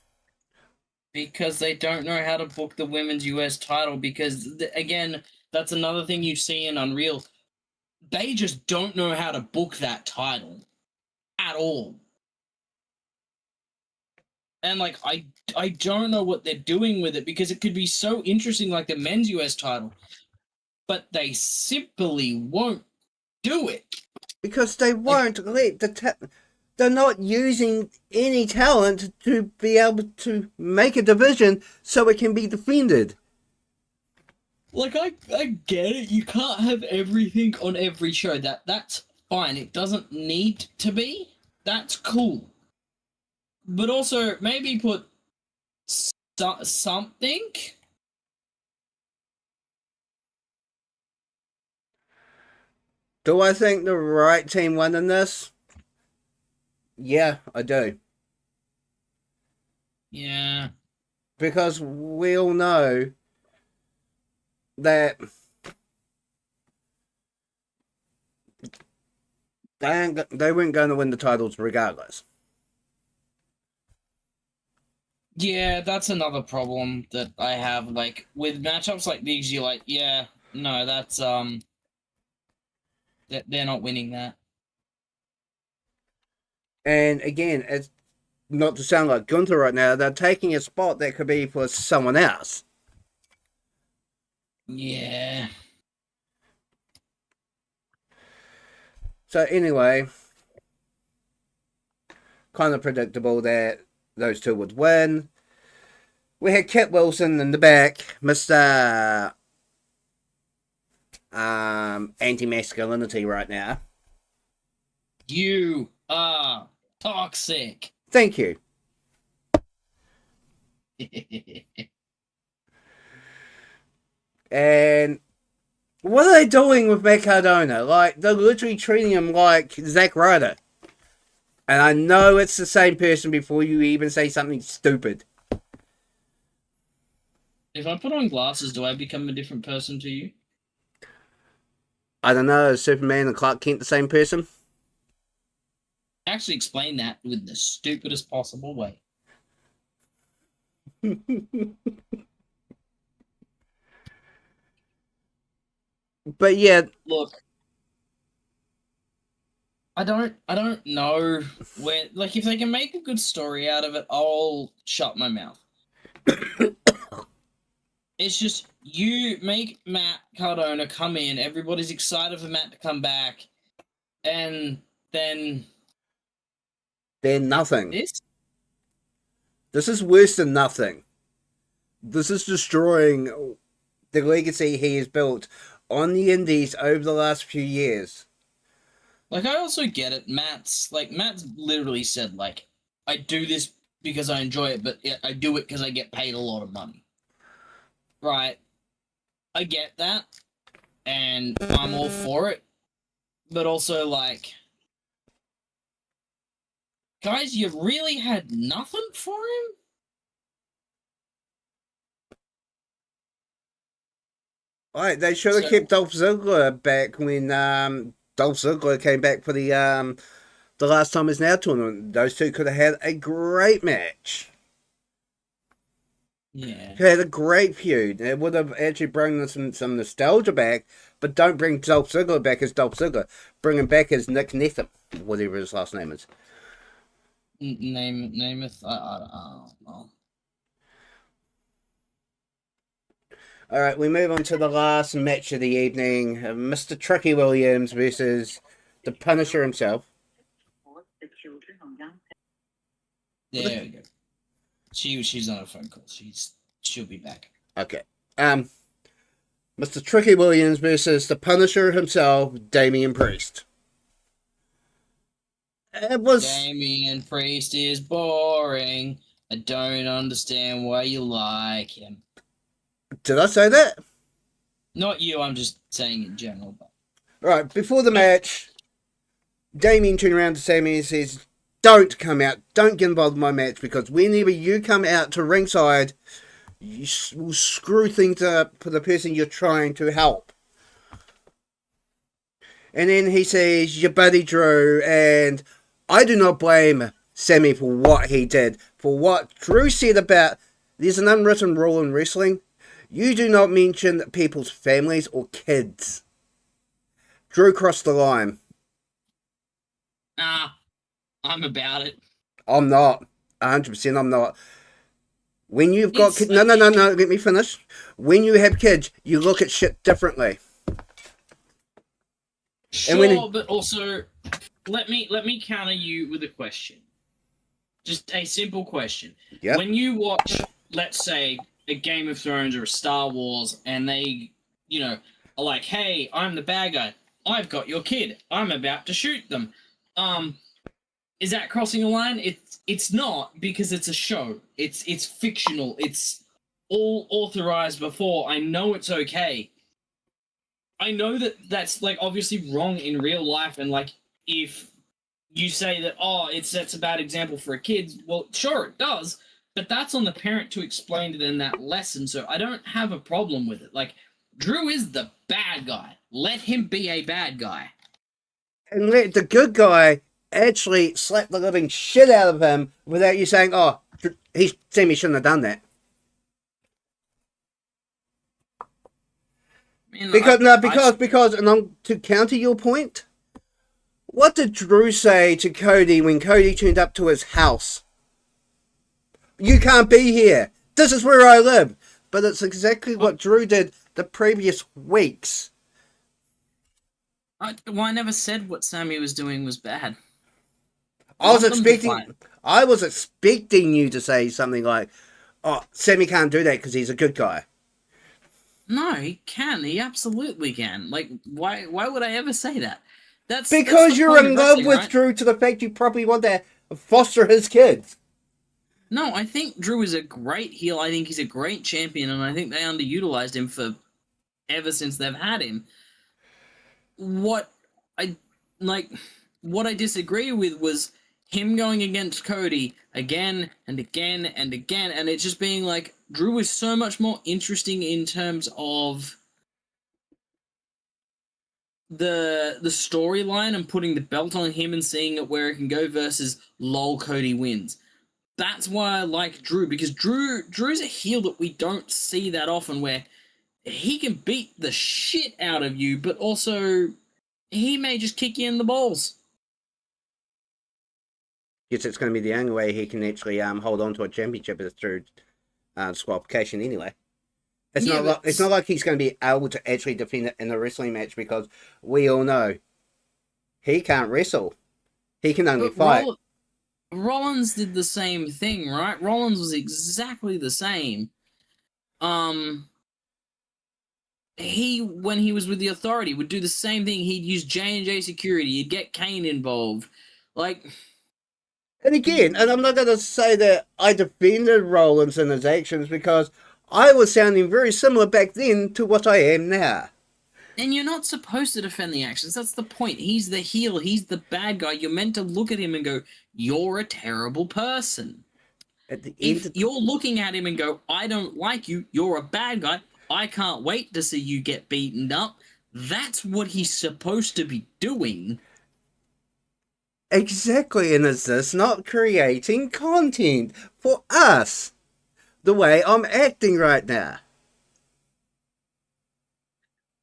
Because they don't know how to book the women's US title. Because, again, that's another thing you see in Unreal. They just don't know how to book that title. At all. And, like, I don't know what they're doing with it. Because it could be so interesting, like the men's US title. But they simply won't do it. Because they won't let they're not using any talent to be able to make a division so it can be defended. Like, I get it. You can't have everything on every show. That's fine. It doesn't need to be. That's cool. But also, maybe put something. Do I think the right team won in this? Yeah, I do. Yeah. Because we all know that they weren't going to win the titles regardless. Yeah, that's another problem that I have. Like, with matchups like these, you're like, yeah, no, that's, they're not winning that. And again, it's not to sound like Gunther right now, they're taking a spot that could be for someone else. Yeah. So anyway, kind of predictable that those two would win. We had Kit Wilson in the back, Mr. Anti-masculinity right now. You are toxic. Thank you. And what are they doing with Matt Cardona? Like, they're literally treating him like Zack Ryder. And I know it's the same person before you even say something stupid. If I put on glasses, do I become a different person to you? I don't know, is Superman and Clark Kent the same person? Actually, explain that with the stupidest possible way. But yeah, Look, I don't know where. Like, if they can make a good story out of it, I'll shut my mouth. It's just you make Matt Cardona come in. Everybody's excited for Matt to come back, and then they're nothing. this. This is worse than nothing. This is destroying the legacy he has built on the indies over the last few years. Like, I also get it. Matt's literally said, like, I do this because I enjoy it, but I do it because I get paid a lot of money. Right. I get that. And I'm all for it. But also, like, guys, you really had nothing for him? Right, they should have kept Dolph Ziggler back when Dolph Ziggler came back for the Last Time Is Now tournament. Those two could have had a great match. Yeah. Had a great feud. It would have actually brought some nostalgia back, but don't bring Dolph Ziggler back as Dolph Ziggler. Bring him back as Nick Netham, whatever his last name is. Namath? I don't know. Alright, we move on to the last match of the evening. Mr. Tricky Williams versus the Punisher himself. There we go. She's on a phone call. She'll be back. Okay. Mr. Tricky Williams versus the Punisher himself, Damian Priest. It was... Damian Priest is boring. I don't understand why you like him. Did I say that? Not you, I'm just saying in general. But... Right, before the match, Damian turned around to Sammy and says, don't come out, don't get involved in my match, because whenever you come out to ringside, you will screw things up for the person you're trying to help. And then he says, your buddy Drew, and I do not blame Sammy for what he did. For what Drew said about, there's an unwritten rule in wrestling, you do not mention people's families or kids. Drew crossed the line. Nah, I'm about it. I'm not. 100% I'm not. When you've got It's kids... No, let me finish. When you have kids, you look at shit differently. Sure, but also, let me counter you with a question. Just a simple question. Yeah. When you watch, let's say, a Game of Thrones or a Star Wars, and they, are like, hey, I'm the bad guy. I've got your kid. I'm about to shoot them. Is that crossing a line? It's not, because it's a show. It's fictional. It's all authorized before. I know it's okay. I know that that's, like, obviously wrong in real life, and, like, if you say that, it sets a bad example for a kid, well, sure, it does, but that's on the parent to explain to them that lesson, so I don't have a problem with it. Like, Drew is the bad guy. Let him be a bad guy. And let the good guy actually slap the living shit out of him without you saying, Sammy shouldn't have done that. Because, and to counter your point, what did Drew say to Cody when Cody turned up to his house? You can't be here. This is where I live. But it's exactly what Drew did the previous weeks. I never said what Sammy was doing was bad. I was Want them to expecting. fight. I was expecting you to say something like, "Oh, Sammy can't do that because he's a good guy." No, he can. He absolutely can. Like, why? Why would I ever say that? That's Because the you're point in of love wrestling, with right? Drew to the fact you probably want to foster his kids. No, I think Drew is a great heel. I think he's a great champion, and I think they underutilized him for ever since they've had him. What I like, what I disagree with was him going against Cody again and again and again, and it just being like Drew is so much more interesting in terms of the storyline and putting the belt on him and seeing it where it can go versus lol Cody wins. That's why I like Drew, because Drew's a heel that we don't see that often, where he can beat the shit out of you, but also he may just kick you in the balls. Yes, it's going to be the only way he can actually hold on to a championship is through disqualification anyway. It's Yeah, not like it's not like he's going to be able to actually defend it in a wrestling match because we all know he can't wrestle. He can only But fight. Rollins did the same thing, right? Rollins was exactly the same. He, when he was with the Authority, would do the same thing. He'd use J&J security. He'd get Kane involved. Like, And again, and I'm not going to say that I defended Rollins and his actions because I was sounding very similar back then to what I am now. and you're not supposed to defend the actions. That's the point. He's the heel. He's the bad guy. You're meant to look at him and go, "You're a terrible person." At the If end, you're looking at him and go, "I don't like you. You're a bad guy. I can't wait to see you get beaten up." That's what he's supposed to be doing. exactly, and is this not creating content for us? The way I'm acting right now.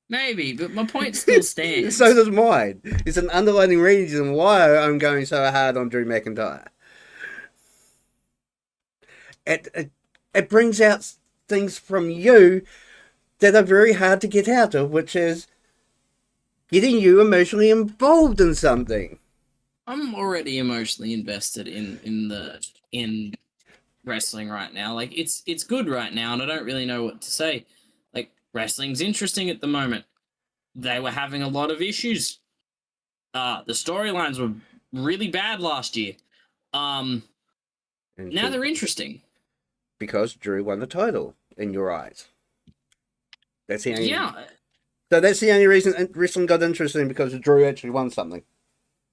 Maybe, but my point still stands. So does mine. It's an underlying reason why I'm going so hard on Drew McIntyre. It brings out things from you that are very hard to get out of, which is getting you emotionally involved in something. I'm already emotionally invested in wrestling right now. Like it's good right now, and I don't really know what to say. Like wrestling's interesting at the moment. They were having a lot of issues. The storylines were really bad last year. And Now they're interesting. because Drew won the title in your eyes. That's the only. Yeah, So that's the only reason wrestling got interesting because Drew actually won something.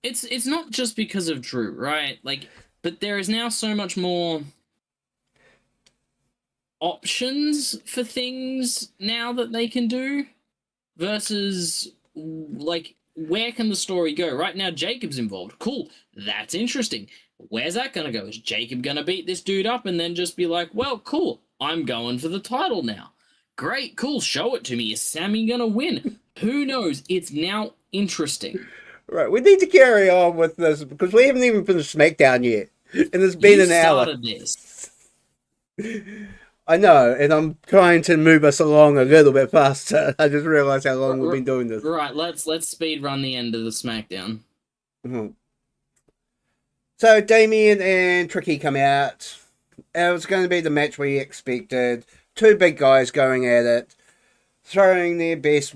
it's not just because of Drew, right? Like, but there is now so much more options for things now that they can do versus like where can the story go right now. Jacob's involved, cool, that's interesting. Where's that gonna go? Is Jacob gonna beat this dude up and then just be like, well, cool, I'm going for the title now? Great, cool, show it to me. Is Sammy gonna win? Who knows? It's now interesting. Right, we need to carry on with this because we haven't even finished SmackDown yet, and it's been You an hour. started this. I know, and I'm trying to move us along a little bit faster. I just realized how long we've been doing this. Right, let's speed run the end of the SmackDown. Mhm. So Damien and Tricky come out. It was going to be the match we expected. Two big guys going at it, throwing their best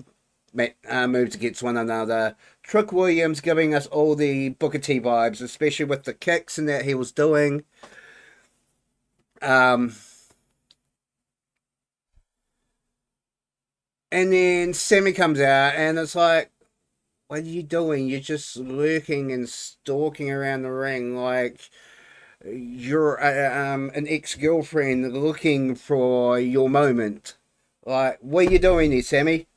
moves against one another. Trick Williams giving us all the Booker T vibes, especially with the kicks and that he was doing. And then Sammy comes out, and it's like, what are you doing? You're just lurking and stalking around the ring like you're an ex-girlfriend looking for your moment. Like, what are you doing here, Sammy?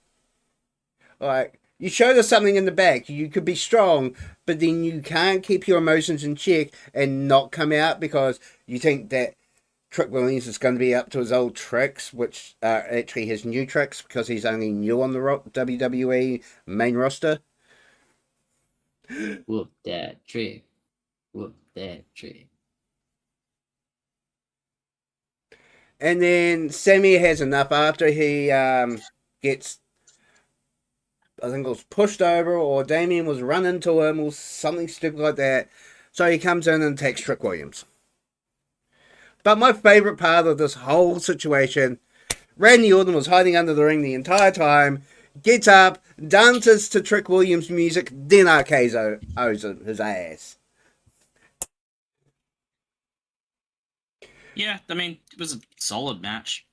Like, you showed us something in the back. You could be strong, but then you can't keep your emotions in check and not come out because you think that Trick Williams is going to be up to his old tricks, which are actually his new tricks because he's only new on the WWE main roster. Whoop that trick. Whoop that trick. And then Sammy has enough after he gets I think it was pushed over, or Damien was run into him, or something stupid like that. So he comes in and attacks Trick Williams. But my favourite part of this whole situation, Randy Orton was hiding under the ring the entire time, gets up, dances to Trick Williams' music, then RKO's his ass. Yeah, I mean, it was a solid match.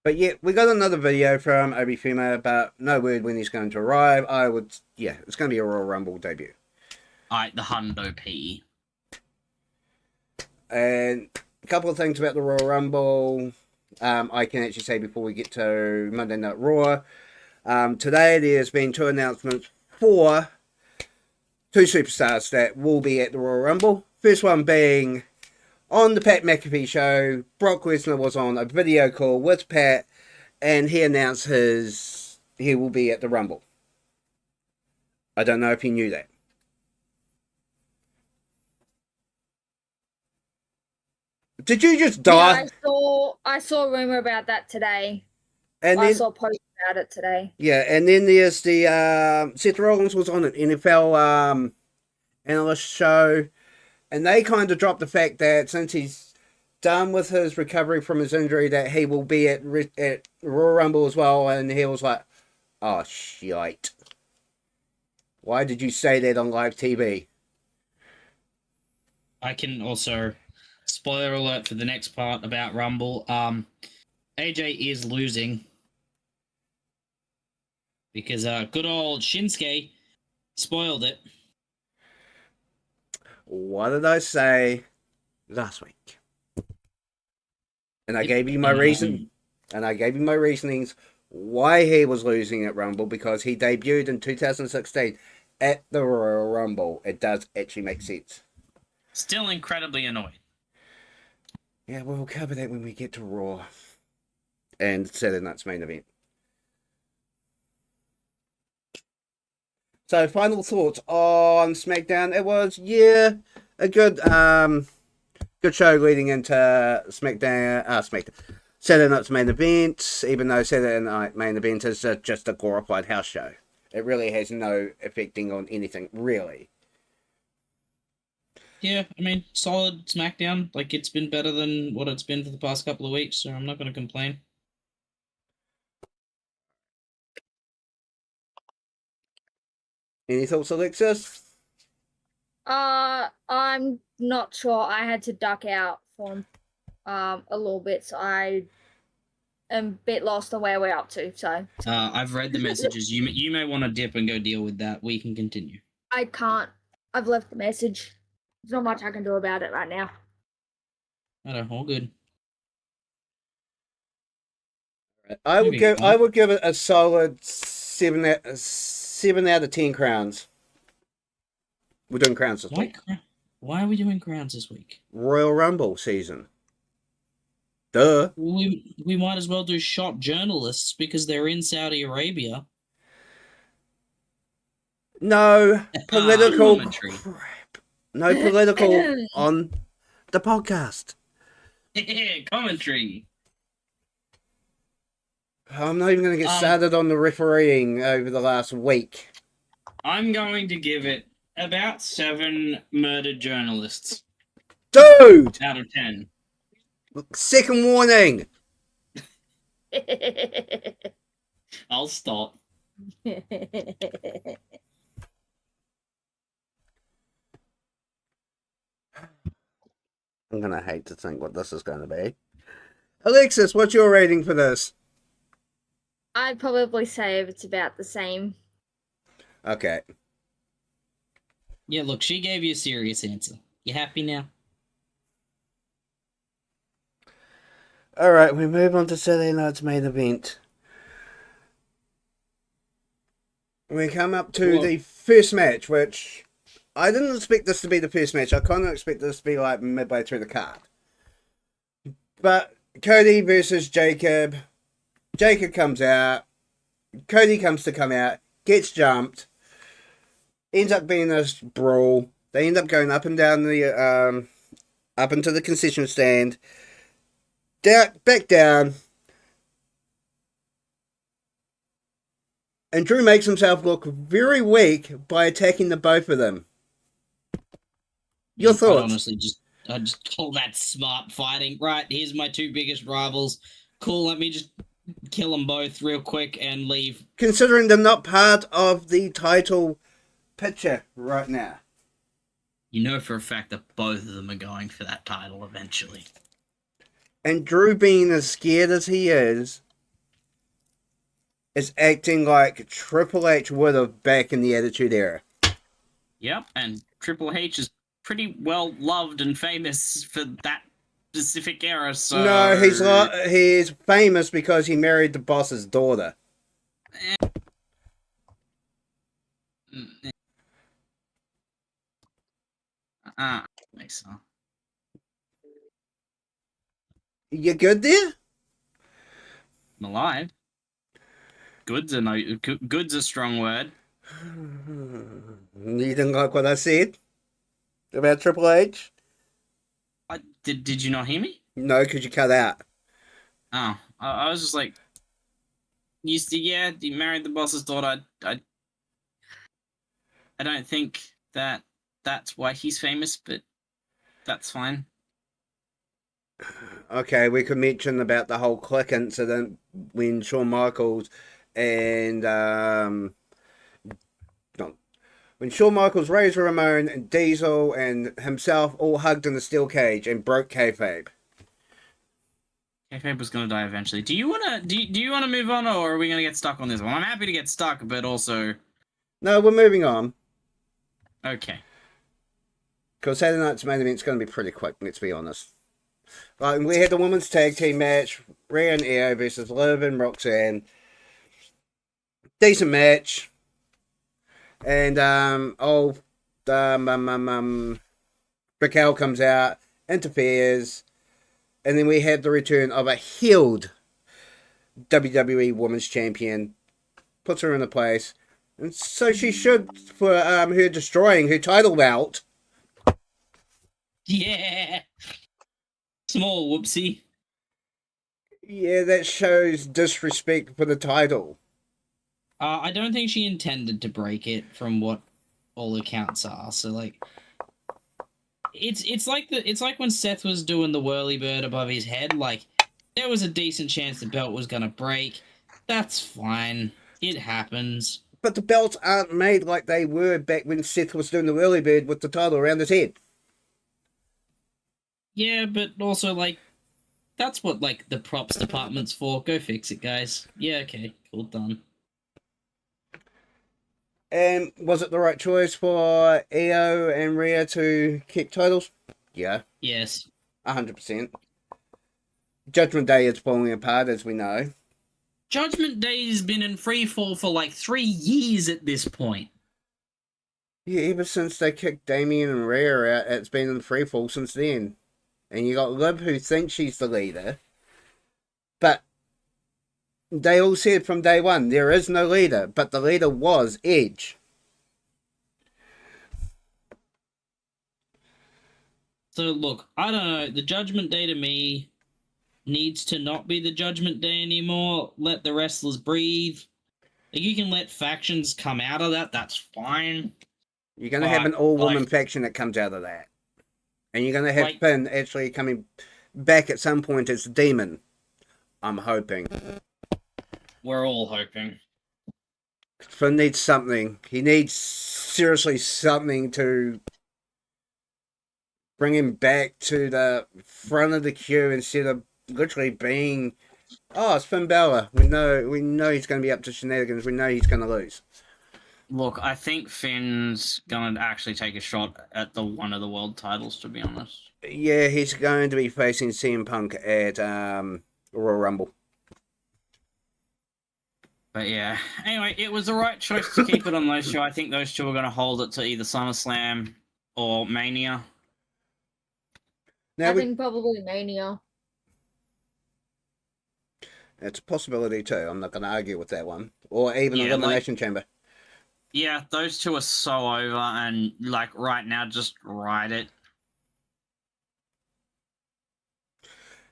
But yeah, we got another video from Obi Fuma, but no word when he's going to arrive. It's going to be a Royal Rumble debut. Alright, the Hundo P. And a couple of things about the Royal Rumble. I can actually say before we get to Monday Night Raw. Today there's been 2 announcements for 2 superstars that will be at the Royal Rumble. First one being on the Pat McAfee show, Brock Lesnar was on a video call with Pat, and he announced he will be at the Rumble. I don't know if he knew that. Did you just die? Yeah, I saw a rumor about that today. And I then, saw a post about it today. yeah, and then there's the Seth Rollins was on an NFL analyst show, and they kind of dropped the fact that since he's done with his recovery from his injury, that he will be at Royal Rumble as well. And he was like, "Oh shite! Why did you say that on live TV?" I can also, spoiler alert for the next part about Rumble, AJ is losing. Because good old Shinsuke spoiled it. What did I say last week? And I gave you my reasonings why he was losing at Rumble, because he debuted in 2016 at the Royal Rumble. It does actually make sense. Still incredibly annoyed. Yeah, we'll cover that when we get to Raw and Saturday night's main event. So, final thoughts on SmackDown. It was, a good show leading into SmackDown. Saturday night's main event, even though Saturday night main event is just a glorified house show. It really has no affecting on anything, really. Yeah, I mean, solid SmackDown. Like, it's been better than what it's been for the past couple of weeks, so I'm not going to complain. Any thoughts, Alexis? I'm not sure. I had to duck out for a little bit, so I am a bit lost on where we're up to. So I've read the messages. You may want to dip and go deal with that. We can continue. I can't. I've left the message. There's not much I can do about it right now. All good. I would give it a solid 7 out of 10 crowns. We're doing crowns this week. Why are we doing crowns this week? Royal Rumble season. Duh. We might as well do shop journalists because they're in Saudi Arabia. No political commentary. crap. No political on the podcast. Commentary. I'm not even going to get started on the refereeing over the last week. I'm going to give it about 7 murdered journalists. Dude! Out of 10. Second warning! I'll stop. I'm going to hate to think what this is going to be. Alexis, what's your rating for this? I'd probably say it's about the same. Okay. Yeah, look, she gave you a serious answer. You happy now? Alright, we move on to Saturday night's main event. We come up to the first match, which I didn't expect this to be the first match. I kind of expected this to be like midway through the card. But Cody versus Jacob. Jacob comes out. Cody comes to come out. Gets jumped. Ends up being a brawl. They end up going up and down the up into the concession stand. Back down. And Drew makes himself look very weak by attacking the both of them. Your thoughts? I just call that smart fighting. Right, here's my two biggest rivals. Cool, let me just kill them both real quick and leave. Considering they're not part of the title picture right now. You know for a fact that both of them are going for that title eventually. And Drew, being as scared as he is acting like Triple H would have back in the Attitude Era. Yep, and Triple H is pretty well loved and famous for that specific era. So No, he's famous because he married the boss's daughter. Makes sense. You good there? I'm alive. Good's a strong word. You didn't like what I said about Triple H? Did you not hear me? No, because you cut out. Oh, I was just like, you married the boss's daughter. I don't think that's why he's famous, but that's fine. Okay, we could mention about the whole Click incident when Shawn Michaels and when Shawn Michaels, Razor Ramon, and Diesel and himself all hugged in the steel cage and broke kayfabe. Kayfabe was gonna die eventually. Do you wanna move on, or are we gonna get stuck on this one? I'm happy to get stuck, but also No, we're moving on. okay. Because Saturday night's main event's going to be pretty quick, let's be honest. Like, we had the women's tag team match, Rhea and Io versus Liv and Roxanne. Decent match. And, Raquel comes out, interferes, and then we have the return of a healed WWE Women's Champion, puts her in the place, and so she should for her destroying her title belt. Yeah. Small whoopsie. Yeah, that shows disrespect for the title. I don't think she intended to break it, from what all accounts are. So like, it's like when Seth was doing the whirly bird above his head. Like, there was a decent chance the belt was gonna break. That's fine. It happens. But the belts aren't made like they were back when Seth was doing the whirly bird with the title around his head. Yeah, but also like, that's what like the props department's for. Go fix it, guys. Yeah, okay, cool, done. And was it the right choice for Io and Rhea to keep titles? Yeah, Yes. 100%. Judgment Day is falling apart, as we know. Judgment Day's been in freefall for like 3 years at this point. Yeah, ever since they kicked Damien and Rhea out, it's been in freefall since then. And you got Liv, who thinks she's the leader. But they all said from day one, there is no leader. But the leader was Edge. So look, I don't know. The Judgment Day to me needs to not be the Judgment Day anymore. Let the wrestlers breathe. Like, you can let factions come out of that. That's fine. You're going to have an all-woman like, faction that comes out of that. And you're going to have like, Finn actually coming back at some point as Demon. I'm hoping. We're all hoping. Finn needs something. He needs seriously something to bring him back to the front of the queue instead of literally being, oh, it's Finn Balor. We know he's going to be up to shenanigans. We know he's going to lose. Look, I think Finn's gonna actually take a shot at one of the world titles, to be honest. Yeah, he's going to be facing CM Punk at Royal Rumble. But yeah, anyway, it was the right choice to keep it on those two. I think those two are going to hold it to either SummerSlam or Mania. Now I think probably Mania. It's a possibility too. I'm not going to argue with that one. Or even Yeah, Elimination Chamber. Yeah, those two are so over, and like right now, just ride it.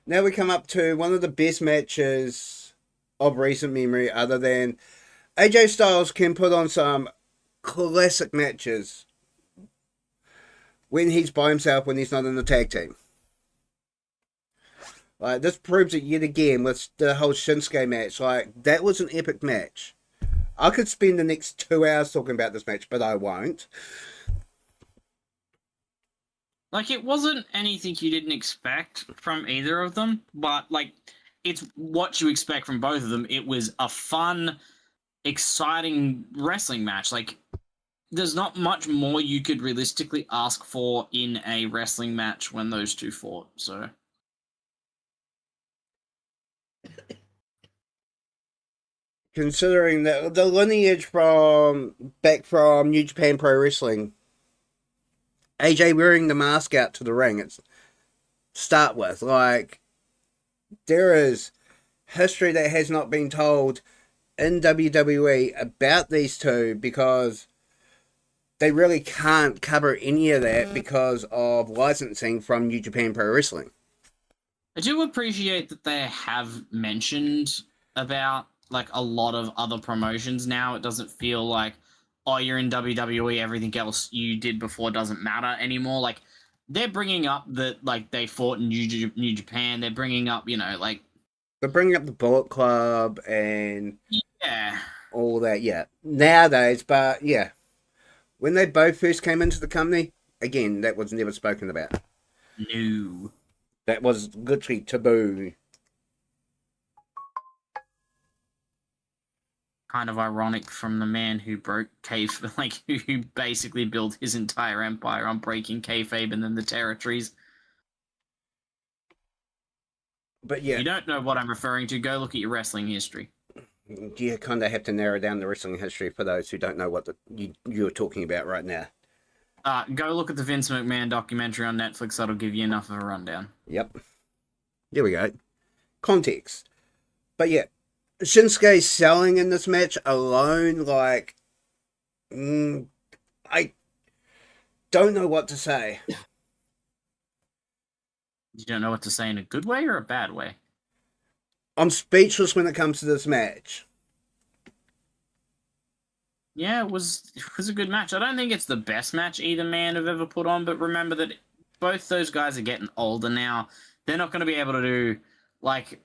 Now we come up to one of the best matches of recent memory, other than AJ Styles can put on some classic matches when he's by himself, when he's not in the tag team. Like, this proves it yet again with the whole Shinsuke match. Like, that was an epic match. I could spend the next 2 hours talking about this match, but I won't. Like, it wasn't anything you didn't expect from either of them, but, like, it's what you expect from both of them. It was a fun, exciting wrestling match. Like, there's not much more you could realistically ask for in a wrestling match when those two fought, so... Considering the lineage from back from New Japan Pro Wrestling, AJ wearing the mask out to the ring, it's start with. Like, there is history that has not been told in WWE about these two because they really can't cover any of that because of licensing from New Japan Pro Wrestling. I do appreciate that they have mentioned about, like, a lot of other promotions now. It doesn't feel like, oh, you're in WWE, everything else you did before doesn't matter anymore. Like, they're bringing up that, like, they fought in New Japan. They're bringing up, you know, like... They're bringing up the Bullet Club and Yeah. all that, yeah. Nowadays, but yeah. When they both first came into the company, again, that was never spoken about. No. That was literally taboo. Kind of ironic from the man who broke kayfabe, like, who basically built his entire empire on breaking kayfabe and then the territories. But yeah, If you don't know what I'm referring to, go look at your wrestling history. you kind of have to narrow down the wrestling history for those who don't know what you're talking about right now. Go look at the Vince McMahon documentary on Netflix. That'll give you enough of a rundown. Yep. There we go. Context. But yeah, Shinsuke selling in this match alone, like, I don't know what to say. You don't know what to say in a good way or a bad way? I'm speechless when it comes to this match. Yeah, it was a good match. I don't think it's the best match either man have ever put on, but remember that both those guys are getting older now. They're not going to be able to do, like,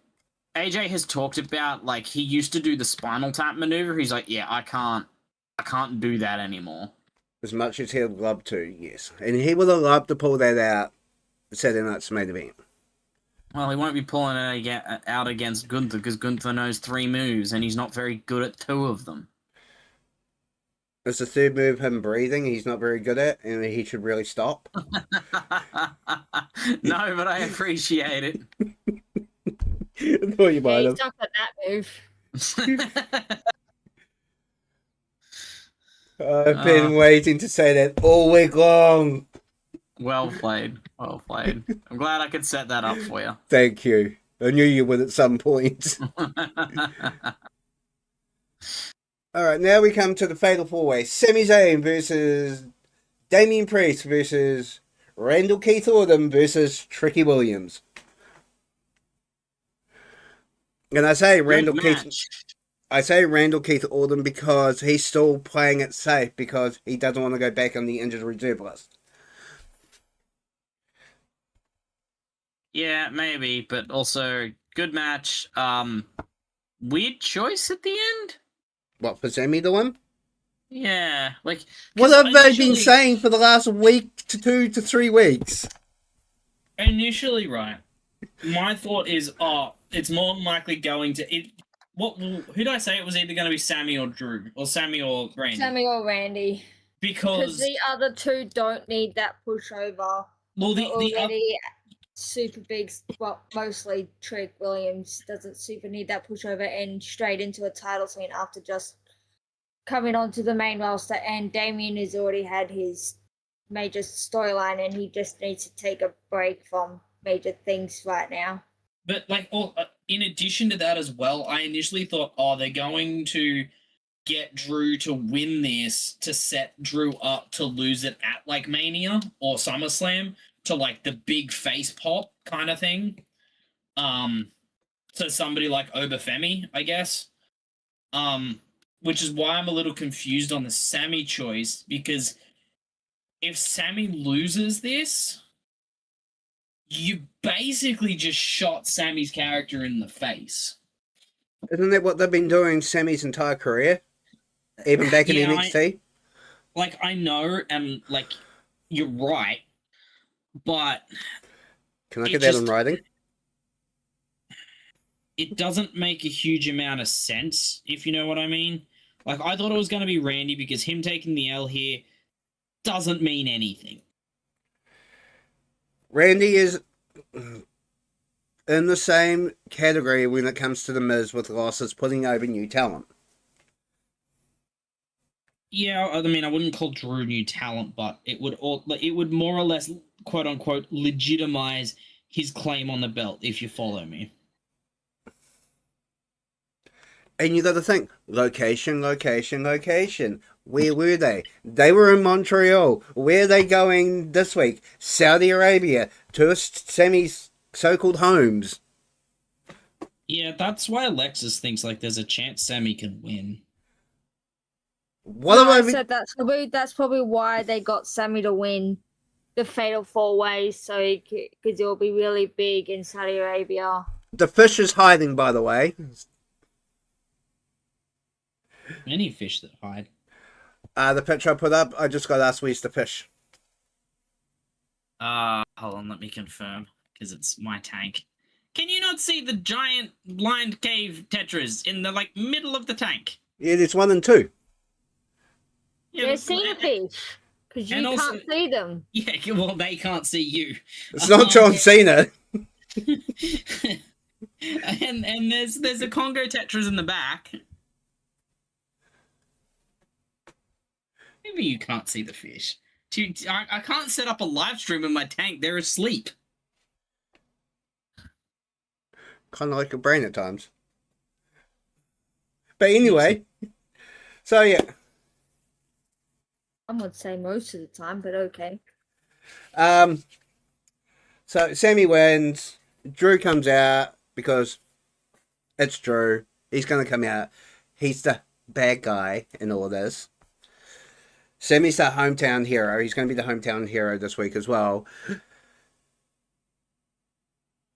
AJ has talked about, like, he used to do the spinal tap maneuver. He's like, yeah, I can't do that anymore. As much as he'd love to, yes. And he would have loved to pull that out Saturday night's main event. Well, he won't be pulling it out against Gunther because Gunther knows 3 moves and he's not very good at 2 of them. It's the third move, him breathing, he's not very good at, and he should really stop. No, but I appreciate it. I thought you might Yeah, have. he's not got that move. I've been waiting to say that all week long. Well played. Well played. I'm glad I could set that up for you. Thank you. I knew you would at some point. Alright, now we come to the Fatal 4-Way. Sami Zayn versus Damian Priest versus Randall Keith Orton versus Tricky Williams. And I say Randall Keith Orton because he's still playing it safe because he doesn't want to go back on the injured reserve list. Yeah, maybe, but also good match. Weird choice at the end. What, for Sami to win? Yeah, like What 'cause have they been initially- saying for the last week to 2 to 3 weeks? Initially, right. My thought is, it's more than likely going to it. Who did I say it was either going to be Sammy or Drew or Sammy or Randy? Sammy or Randy. Because Because the other two don't need that pushover. well, They're the already super big. Well, mostly Trick Williams doesn't super need that pushover and straight into a title scene after just coming onto the main roster. And Damien has already had his major storyline, and he just needs to take a break from major things right now. But like, in addition to that as well, I initially thought, they're going to get Drew to win this to set Drew up to lose it at like Mania or SummerSlam to like the big face pop kind of thing. So somebody like Obafemi, I guess. which is why I'm a little confused on the Sammy choice, because if Sammy loses this, you basically just shot Sammy's character in the face. Isn't that what they've been doing Sammy's entire career? Even back in Yeah, NXT? I know, and like, you're right, but Can I it get that in just- writing? it doesn't make a huge amount of sense, if you know what I mean. Like, I thought it was going to be Randy because him taking the L here doesn't mean anything. Randy is in the same category when it comes to The Miz with losses, putting over new talent. Yeah, I mean, I wouldn't call Drew new talent, but it would more or less, quote unquote, legitimize his claim on the belt, if you follow me. And you got to think, location, location, location. Where were they? They were in Montreal. Where are they going this week? Saudi Arabia. To Sammy's so-called homes. Yeah, that's why Alexis thinks like there's a chance Sammy can win. What No, have I I been... said that's probably why they got Sammy to win the Fatal 4-Ways, so because it'll be really big in Saudi Arabia. The fish is hiding, by the way. Many fish that hide. The picture I put up, I just got asked where's the fish. Hold on, let me confirm, because it's my tank. Can you not see the giant blind cave tetras in the middle of the tank? Yeah, there's 1 and 2. They're but- xenofish because you And also- can't see them. Yeah, well, they can't see you. It's not John Cena. and there's a Congo tetras in the back. Maybe you can't see the fish. Dude, I can't set up a live stream in my tank. They're asleep. Kind of like a brain at times. But anyway. So yeah. I would say most of the time, but okay. So Sammy wins. Drew comes out because it's Drew. He's going to come out. He's the bad guy in all of this. Sammy's the hometown hero. He's going to be the hometown hero this week as well.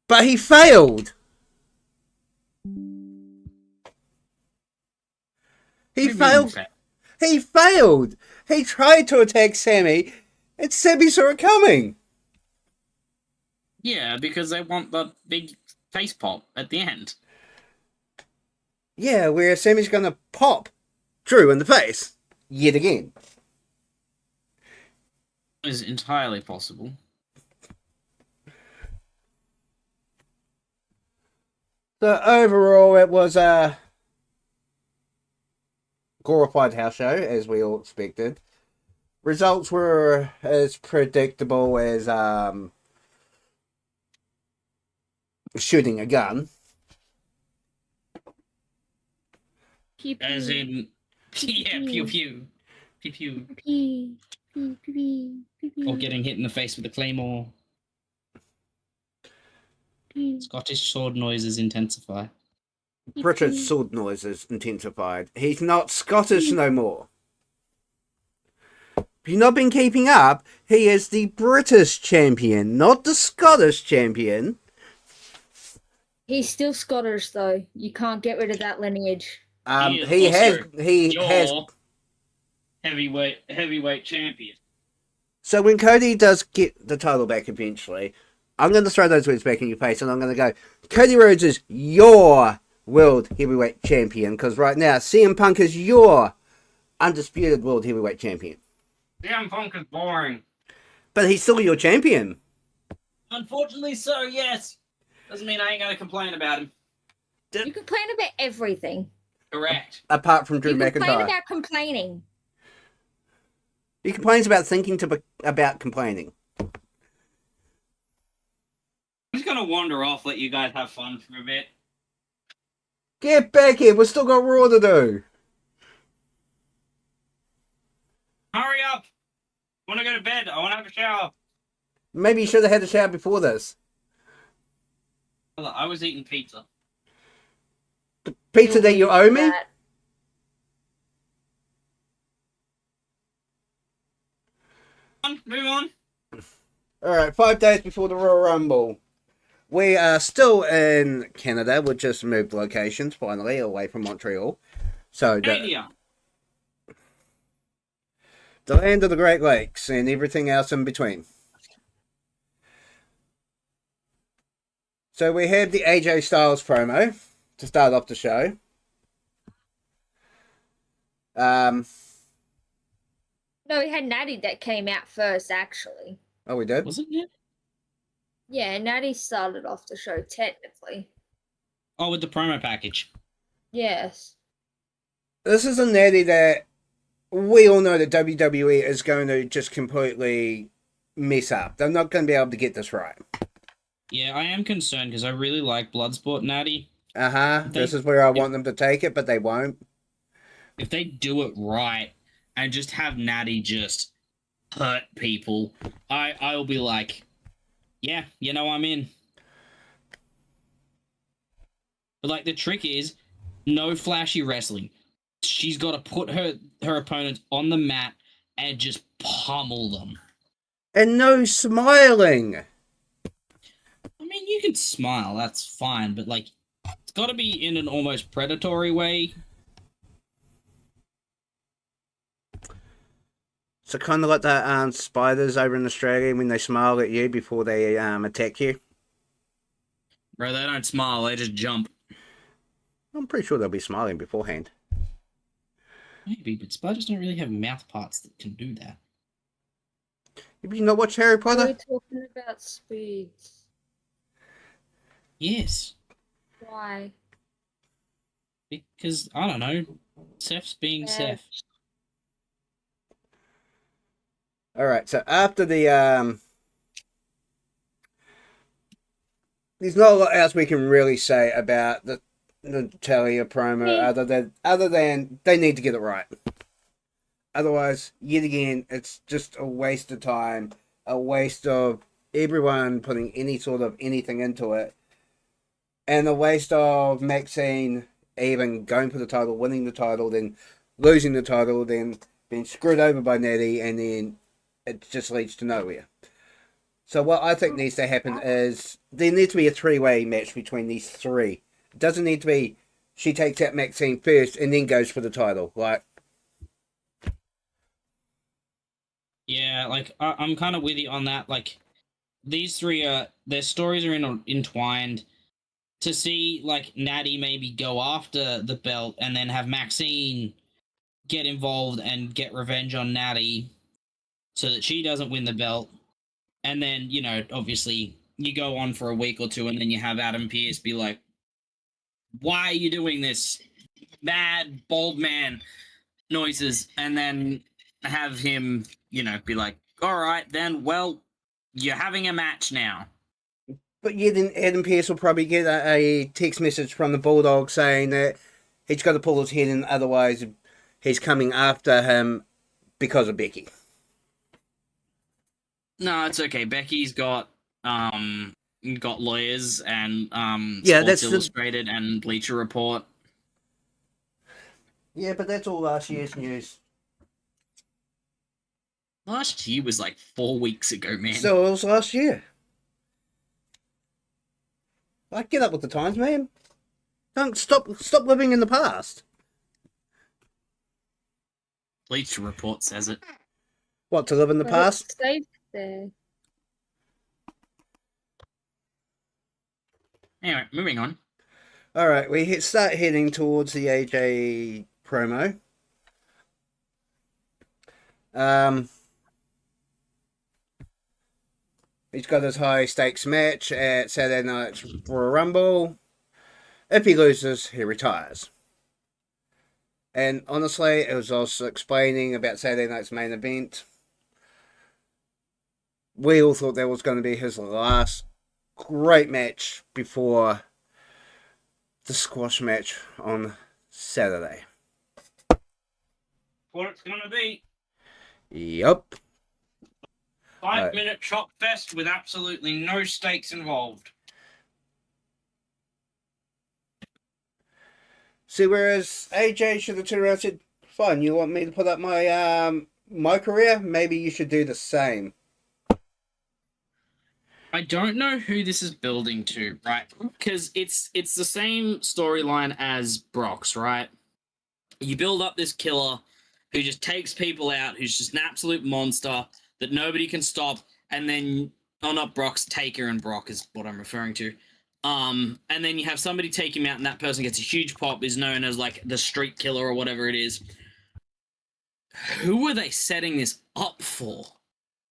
But he failed. He failed. He failed. He tried to attack Sammy, and Sammy saw it coming. Yeah, because they want the big face pop at the end. Yeah, where Sammy's going to pop Drew in the face yet again. Is entirely possible. So overall, it was a glorified house show, as we all expected. Results were as predictable as shooting a gun. Pew, As pew, in, yeah, pew pew. Pew pew. pew, pew, pew, pew, pew, Or getting hit in the face with a claymore. pew, Scottish sword noises intensify. pew, British pew. sword noises intensified. He's not Scottish no more. If you've not been keeping up, he is the British champion, not the Scottish champion. He's still Scottish though. You can't get rid of that lineage. He has Your heavyweight champion. So when Cody does get the title back eventually, I'm going to throw those words back in your face and I'm going to go, Cody Rhodes is your world heavyweight champion, because right now CM Punk is your undisputed world heavyweight champion. CM Punk is boring. But he's still your champion. Unfortunately so, yes. Doesn't mean I ain't gonna complain about him. You complain about everything. Correct. Apart from Drew You complain McIntyre. about complaining. He complains about thinking about complaining. I'm just gonna wander off, let you guys have fun for a bit. Get back here, we've still got Raw to do. Hurry up! I wanna go to bed. I wanna have a shower. Maybe you should have had a shower before this. I was eating pizza. Pizza that you owe me? That. on. Move on. All right, 5 days before the Royal Rumble. We are still in Canada. We just moved locations finally away from Montreal. So Canada. the land of the Great Lakes and everything else in between. So we have the AJ Styles promo to start off the show. No, we had Natty that came out first, actually. Oh, we did? Wasn't it? Yeah, Natty started off the show, technically. Oh, with the promo package. Yes. This is a natty that we all know that WWE is going to just completely mess up. They're not going to be able to get this right. Yeah, I am concerned because I really like Bloodsport Natty. This is where I want them to take it, but they won't. If they do it right and just have Natty just hurt people, I'll be like, yeah, you know, I'm in. But like the trick is, no flashy wrestling. She's got to put her opponents on the mat and just pummel them. And no smiling. I mean, you can smile, that's fine, but like, it's got to be in an almost predatory way. So kind of like the spiders over in Australia when they smile at you before they attack you. Bro, they don't smile, they just jump. I'm pretty sure they'll be smiling beforehand. Maybe, but spiders don't really have mouth parts that can do that. Have you not watched Harry What are Potter? we talking about speeds? Yes, Why? because, I don't know, Seth's being Seth. Alright, so after the there's not a lot else we can really say about the Natalia promo other than they need to get it right. Otherwise, yet again, it's just a waste of time, a waste of everyone putting any sort of anything into it, and a waste of Maxine even going for the title, winning the title, then losing the title, then being screwed over by Natty, and then it just leads to nowhere. So what I think needs to happen is there needs to be a 3-way match between these three. It doesn't need to be she takes out Maxine first and then goes for the title. Like, Yeah, like, I'm kind of with you on that. Like, these three their stories are entwined. To see, like, Natty maybe go after the belt and then have Maxine get involved and get revenge on Natty so that she doesn't win the belt. And then, you know, obviously, you go on for a week or two and then you have Adam Pearce be like, why are you doing this? Mad, bald man noises. And then have him, you know, be like, all right, then, well, you're having a match now. but yeah, then Adam Pearce will probably get a text message from the Bulldog saying that he's got to pull his head in, otherwise he's coming after him because of Becky. No, it's okay. Becky's got lawyers and Yeah, Sports that's Illustrated and Bleacher Report. Yeah, but that's all last year's news. Last year was like 4 weeks ago, man. So it was last year. Like, get up with the times, man. Don't stop living in the past. Bleacher Report says it. What, to live in the But past? it's safe there. Anyway, moving on. Alright, we start heading towards the AJ promo. He's got his high stakes match at Saturday night's Royal Rumble. If he loses, he retires. And honestly, it was also explaining about Saturday night's main event. We all thought that was going to be his last great match before the squash match on Saturday. What it's gonna be. Yup. 5-minute chop fest with absolutely no stakes involved. See, whereas AJ should have turned around and said, fine, you want me to put up my my career, maybe you should do the same. I don't know who this is building to, right? Because it's the same storyline as Brock's, right? You build up this killer who just takes people out, who's just an absolute monster that nobody can stop, and then not Brock's, Taker and Brock is what I'm referring to. And then you have somebody take him out, and that person gets a huge pop, is known as like the street killer or whatever it is. Who are they setting this up for?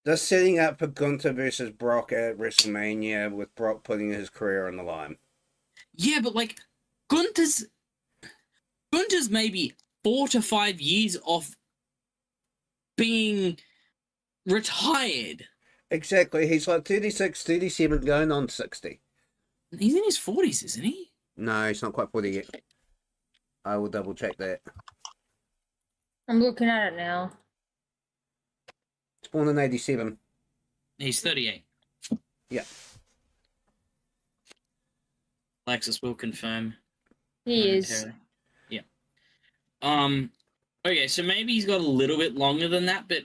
They're setting up for Gunther versus Brock at WrestleMania, with Brock putting his career on the line. Yeah, but like Gunther's maybe 4 to 5 years off being retired. Exactly. He's like 36, 37, going on 60. He's in his 40s, isn't he? No, he's not quite 40 yet. I will double check that. I'm looking at it now. He's born in 87. He's 38. Yeah. Alexis will confirm. He is. momentarily. Yeah. Okay, so maybe he's got a little bit longer than that, but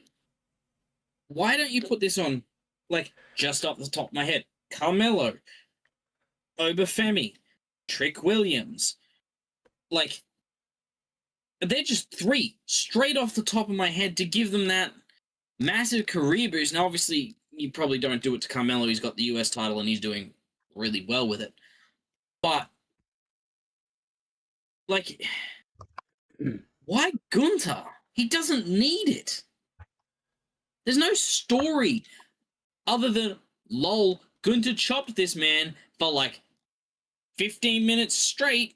why don't you put this on, like, just off the top of my head? Carmelo, Obafemi, Trick Williams. Like, they're just 3 straight off the top of my head to give them that massive career boost. Now, obviously, you probably don't do it to Carmelo. He's got the US title and he's doing really well with it. But, like, why Gunther? He doesn't need it. There's no story other than, lol, Gunther chopped this man for like 15 minutes straight.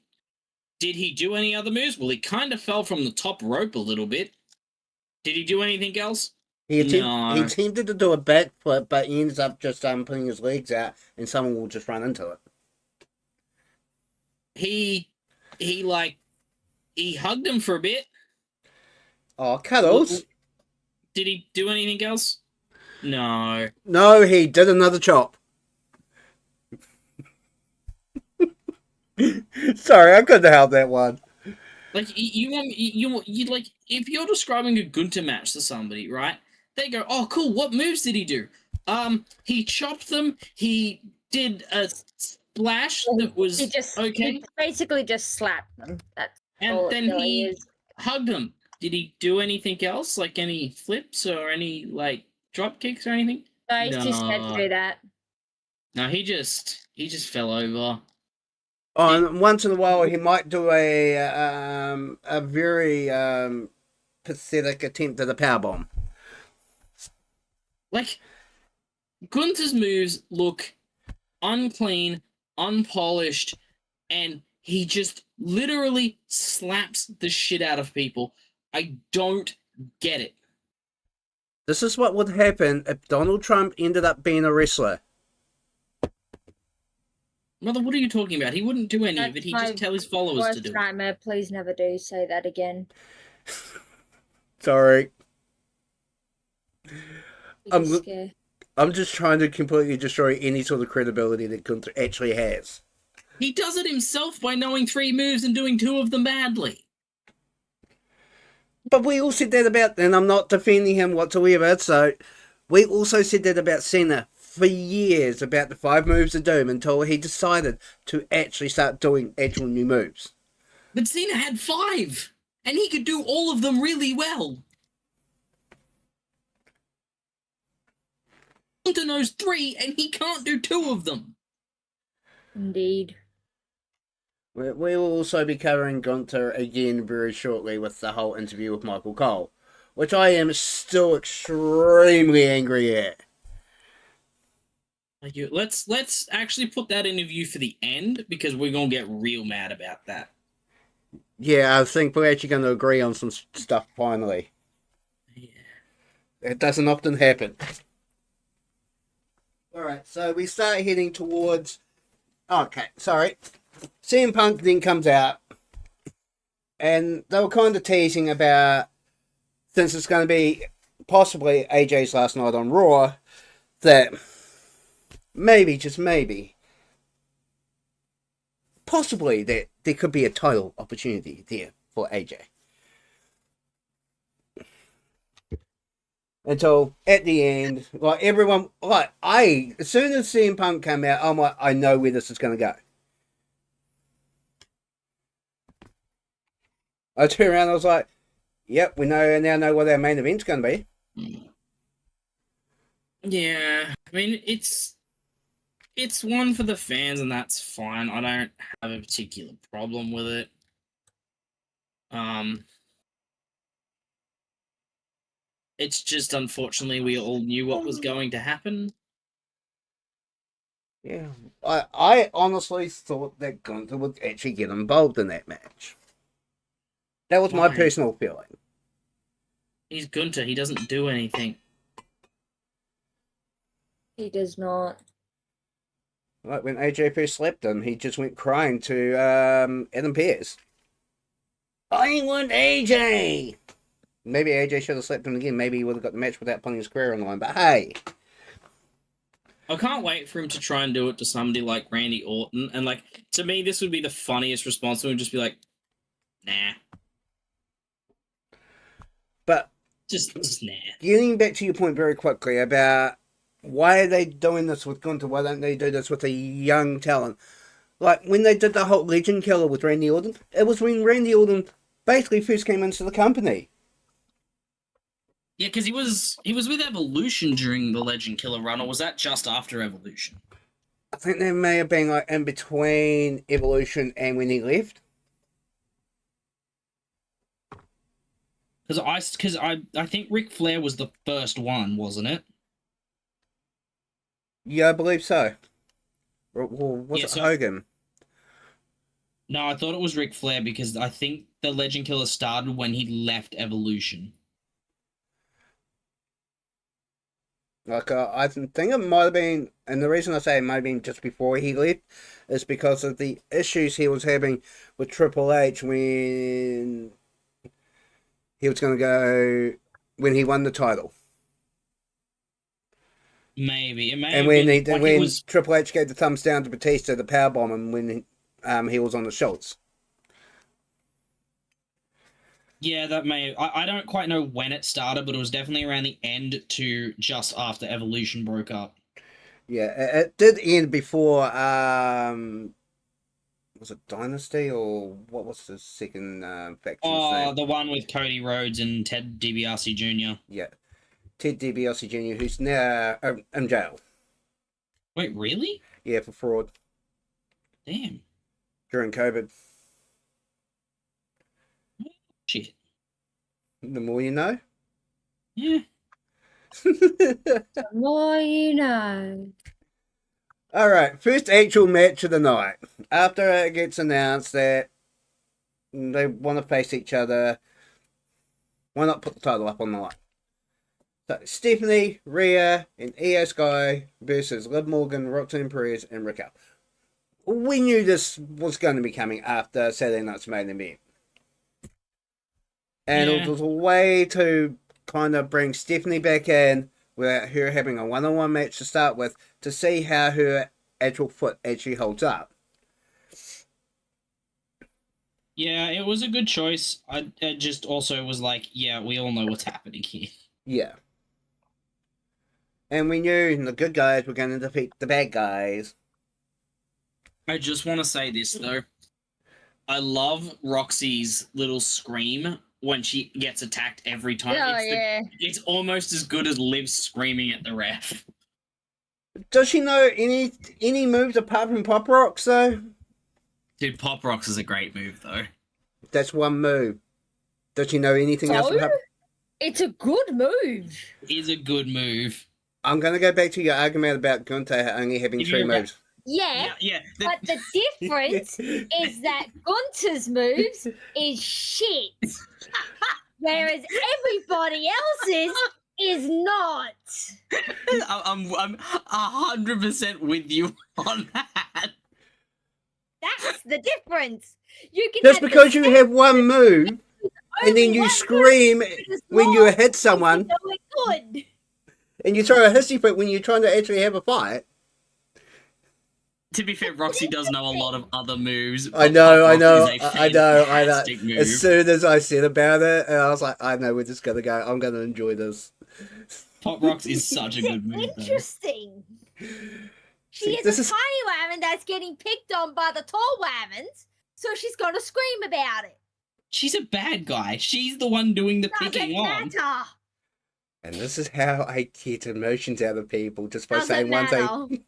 Did he do any other moves? Well, he kind of fell from the top rope a little bit. Did he do anything else? He No. attempted to do a backflip, but he ends up just putting his legs out, and someone will just run into it. He hugged him for a bit. Oh, cuddles? Did he do anything else? No. No, he did another chop. Sorry, I couldn't help that one. Like, you like, if you're describing a Gunther match to somebody, right? They go, oh, cool, what moves did he do? He chopped them, he did a splash that was okay, He basically just slapped them. That's and all it then really he is. hugged them. Did he do anything else? Like any flips or any, like, drop kicks or anything? No, he's just had to do that. No, he just fell over. Oh, and once in a while, he might do a very pathetic attempt at a powerbomb. Like, Gunther's moves look unclean, unpolished, and he just literally slaps the shit out of people. I don't get it. This is what would happen if Donald Trump ended up being a wrestler. Mother, what are you talking about? He wouldn't do any of it. That's He'd my just tell his followers to Worst do it. nightmare. Please never do say that again. Sorry. I'm Biggest look- scare. I'm just trying to completely destroy any sort of credibility that Gunther actually has. He does it himself by knowing 3 moves and doing 2 of them badly. But we all said that about, and I'm not defending him whatsoever, so we also said that about Cena for years, about the 5 moves of doom, until he decided to actually start doing actual new moves. But Cena had 5, and he could do all of them really well. Gunther knows 3, and he can't do 2 of them. Indeed. We will also be covering Gunther again very shortly with the whole interview with Michael Cole, which I am still extremely angry at. Let's actually put that interview for the end, because we're gonna get real mad about that. Yeah, I think we're actually going to agree on some stuff finally. Yeah. It doesn't often happen. Alright, so we start heading towards... Okay, sorry. CM Punk then comes out, and they were kind of teasing about, since it's going to be possibly AJ's last night on Raw, that maybe, just maybe, possibly that there could be a title opportunity there for AJ. until at the end, like everyone, like as soon as CM Punk came out, I'm like, I know where this is going to go. I turned around, I was like, yep, we now know what our main event's going to be. Yeah, I mean it's one for the fans, and that's fine. I don't have a particular problem with it. It's just unfortunately we all knew what was going to happen. Yeah, I honestly thought that Gunther would actually get involved in that match. That was my Why? personal feeling. He's Gunther. He doesn't do anything. He does not. Like when AJ first slapped him, he just went crying to Adam Pearce. I want AJ! Maybe AJ should have slapped him again. Maybe he would have got the match without putting his career on the line. But hey. I can't wait for him to try and do it to somebody like Randy Orton. And, like, to me, this would be the funniest response. It would just be like, nah. But Just nah. getting back to your point very quickly about why are they doing this with Gunther? Why don't they do this with a young talent? Like when they did the whole Legend Killer with Randy Orton, it was when Randy Orton basically first came into the company. Yeah, because he was with Evolution during the Legend Killer run, or was that just after Evolution? I think they may have been like in between Evolution and when he left. Because I think Ric Flair was the first one, wasn't it? Yeah, I believe so. Or was Yeah, it so- Hogan? No, I thought it was Ric Flair because I think the Legend Killer started when he left Evolution. Like, I think it might have been, and the reason I say it might have been just before he left, is because of the issues he was having with Triple H when he was going to go, when he won the title. Maybe. It may And have when, been, like, when it was, Triple H gave the thumbs down to Batista, the powerbomb, and when he was on the Schultz. yeah, that may... I don't quite know when it started, but it was definitely around the end to just after Evolution broke up. Yeah, it did end before, was it Dynasty, or what was the second faction's name? The one with Cody Rhodes and Ted DiBiase Jr. Yeah. Ted DiBiase Jr., who's now in jail. Wait, really? Yeah, for fraud Damn. during COVID. Shit. The more you know. Yeah. The more you know. Alright, first actual match of the night. After it gets announced that they want to face each other, why not put the title up on the line? So, Stephanie, Rhea, and Io Sky versus Liv Morgan, Roxanne Perez, and Raquel. We knew this was going to be coming after Saturday night's main event. And Yeah. it was a way to kind of bring Stephanie back in without her having a one-on-one match to start with to see how her actual foot actually holds up. Yeah, it was a good choice. It just also was like, yeah, we all know what's happening here. Yeah. And we knew the good guys were going to defeat the bad guys. I just want to say this, though. I love Roxy's little scream when she gets attacked every time. Oh, it's, yeah. it's almost as good as Liv screaming at the ref. Does she know any moves apart from Pop Rocks, though? Dude, Pop Rocks is a great move, though. That's one move. Does she know anything else So? apart? It's a good move. It is a good move. I'm going to go back to your argument about Gunther only having If 3 you're- moves. Yeah, Yeah. but the difference is that Gunther's moves is shit. Whereas everybody else's is not. I'm 100% with you on that. That's the difference. You can Just have because the you have one move and only then you one scream move is when you not, hit someone you know it good. and you throw a hissy fit when you're trying to actually have a fight. To be fair, Roxy does know a lot of other moves. I but know. Pop Rocks is a I know. fantastic move. As soon as I said about it, and I was like, I know we're just going to go, I'm going to enjoy this. Pop Rocks is such a good move, though. Interesting. She See, is this a is- tiny woman that's getting picked on by the tall women's, so she's gonna scream about it. She's a bad guy. She's the one doing the Doesn't picking on. matter. And this is how I get emotions out of people, just by Doesn't saying one matter. thing.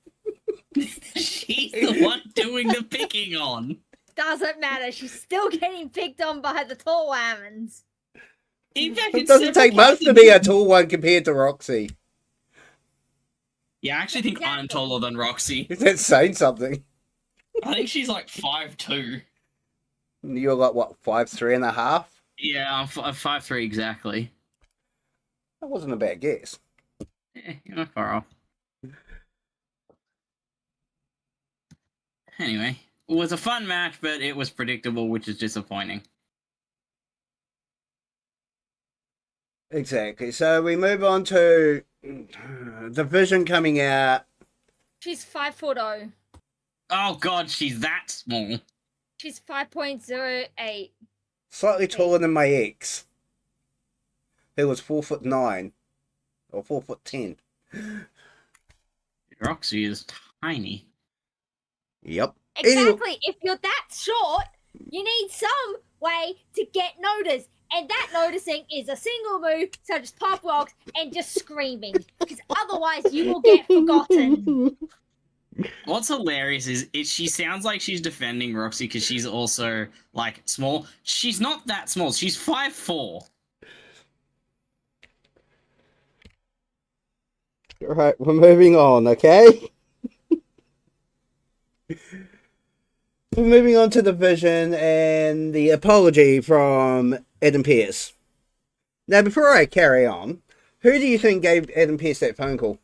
She's the one doing the picking on. Doesn't matter. She's still getting picked on by the tall women's. In fact, It it's doesn't several take much parts to of- be a tall one compared to Roxy. Yeah, I actually think I'm Exactly. taller than Roxy. That's saying something. I think she's like 5'2". You're like, what, 5'3.5"? Yeah, I'm 5'3" exactly. That wasn't a bad guess. You're not far off. Anyway, it was a fun match, but it was predictable, which is disappointing. Exactly. So we move on to Division coming out. She's 5'0". Oh god, she's that small. She's 5.08. Slightly taller than my ex, who was 4'9" or 4'10". Roxy is tiny. Yep. Anyway- Exactly. If you're that short, you need some way to get noticed. And that noticing is a single move, such as Pop Rocks, and just screaming. Because otherwise, you will get forgotten. What's hilarious is she sounds like she's defending Roxy because she's also like small. She's not that small. She's 5'4". All right, we're moving on, okay? We're moving on to the Division and the apology from Adam Pearce. Now, before I carry on, who do you think gave Adam Pearce that phone call?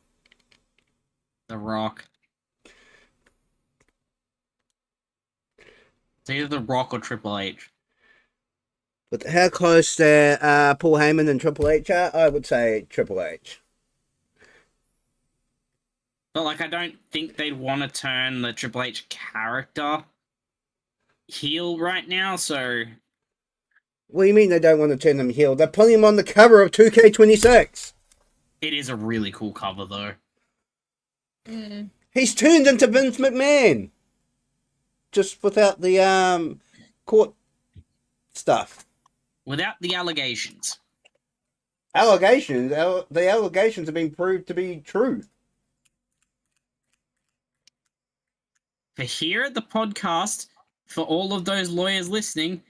The Rock. It's either The Rock or Triple H. With how close Paul Heyman and Triple H are, I would say Triple H. But like, I don't think they'd want to turn the Triple H character heel right now. So What do you mean they don't want to turn him heel? They're putting him on the cover of 2K26. it is a really cool cover, though. Mm. He's turned into Vince McMahon. Just without the court stuff. Without the allegations. Allegations. The allegations have been proved to be true. For here at the podcast, for all of those lawyers listening,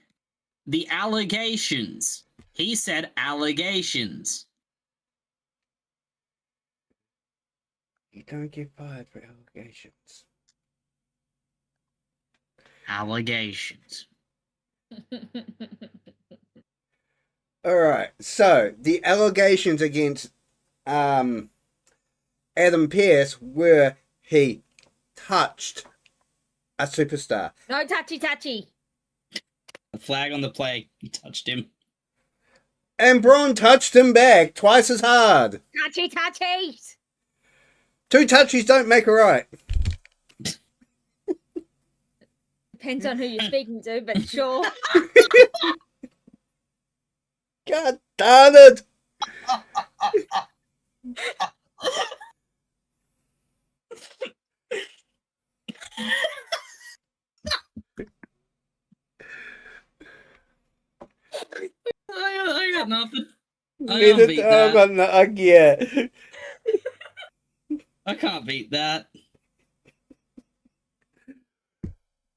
the allegations. He said allegations. You don't get fired for allegations. Allegations. Alright, so the allegations against Adam Pearce were he touched a superstar. No touchy. The flag on the play. He touched him. And Braun touched him back twice as hard. Touchy. Two touchies don't make a right. Depends on who you're speaking to, but sure. God darn it! I got nothing. I Neither- can't beat oh, that. but no, yeah. I can't beat that.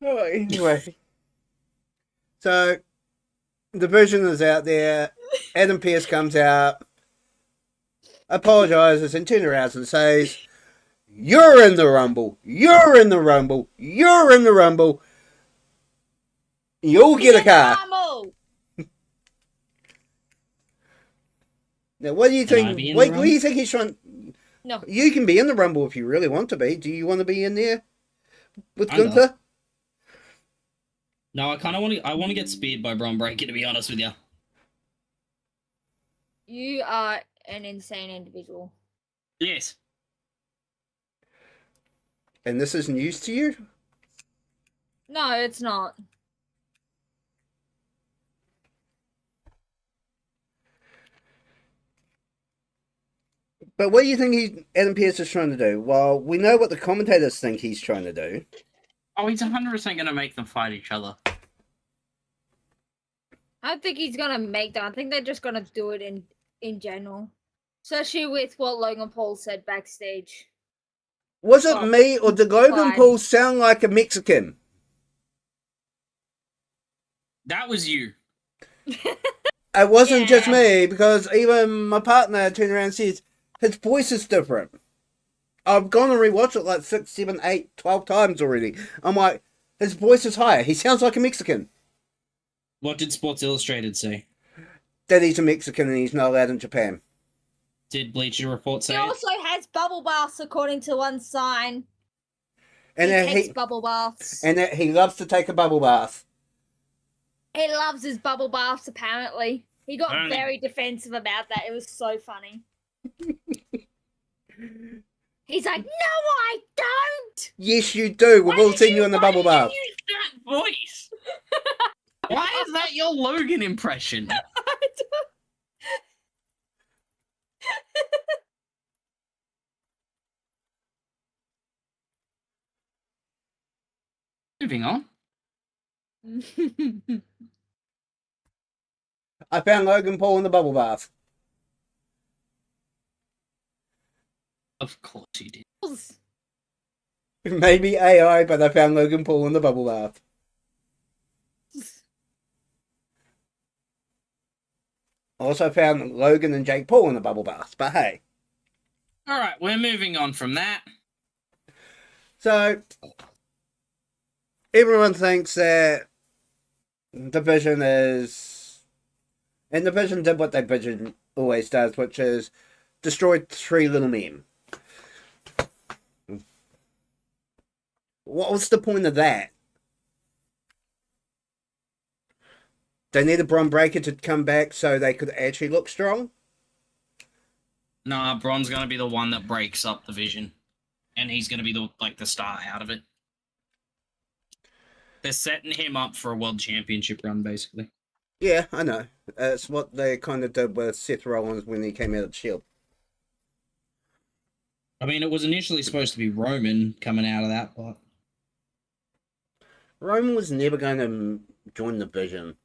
Oh, anyway. So, the version is out there. Adam Pearce comes out, apologizes, and turns around and says, "You're in the Rumble. You're in the Rumble. You're in the Rumble. You'll get a car." Rumble. Now, what do you Can I think? be in the What do Rumble? you think he's trying? No. You can be in the Rumble if you really want to be. Do you want to be in there with I know. Gunther? No, I kind of want to. I want to get speared by Braun Breaker, to be honest with you. You are an insane individual. Yes. And this is news to you? No, it's not. But what do you think Adam Pearce is trying to do? Well, we know what the commentators think he's trying to do. Oh, he's 100% going to make them fight each other. I don't think he's gonna make that. I think they're just gonna do it in general, especially with what Logan Paul said backstage. Was it Oh, me, or did Logan fine. Paul sound like a Mexican? That was you. It wasn't just Yeah. me, because even my partner turned around and says, his voice is different. I've gone and rewatched it like 6, 7, 8, 12 times already. I'm like, his voice is higher. He sounds like a Mexican. What did Sports Illustrated say? That he's a Mexican and he's not allowed in Japan. Did Bleacher Report He say it? also has bubble baths, according to one sign. And he that takes he bubble baths. and that he loves to take a bubble bath. He loves his bubble baths, apparently. He got Apparently. very defensive about that. It was so funny. He's like, no, I don't! Yes, you do. We've Why all did seen you in the why bubble did you bath. use that voice? Why is that your Logan impression? Moving on. I found Logan Paul in the bubble bath. Of course you did. Maybe AI, but I found Logan Paul in the bubble bath. I also found Logan and Jake Paul in the bubble bath, but hey. All right, we're moving on from that. So, everyone thinks that Division is... And Division did what Division always does, which is destroyed 3 little men. What was the point of that? They needed Bron Breakker to come back so they could actually look strong? Nah, Bron's gonna be the one that breaks up the vision, and he's gonna be the star out of it. They're setting him up for a world championship run, basically. Yeah, I know. It's what they kind of did with Seth Rollins when he came out of the Shield. I mean, it was initially supposed to be Roman coming out of that, but Roman was never going to join the Vision.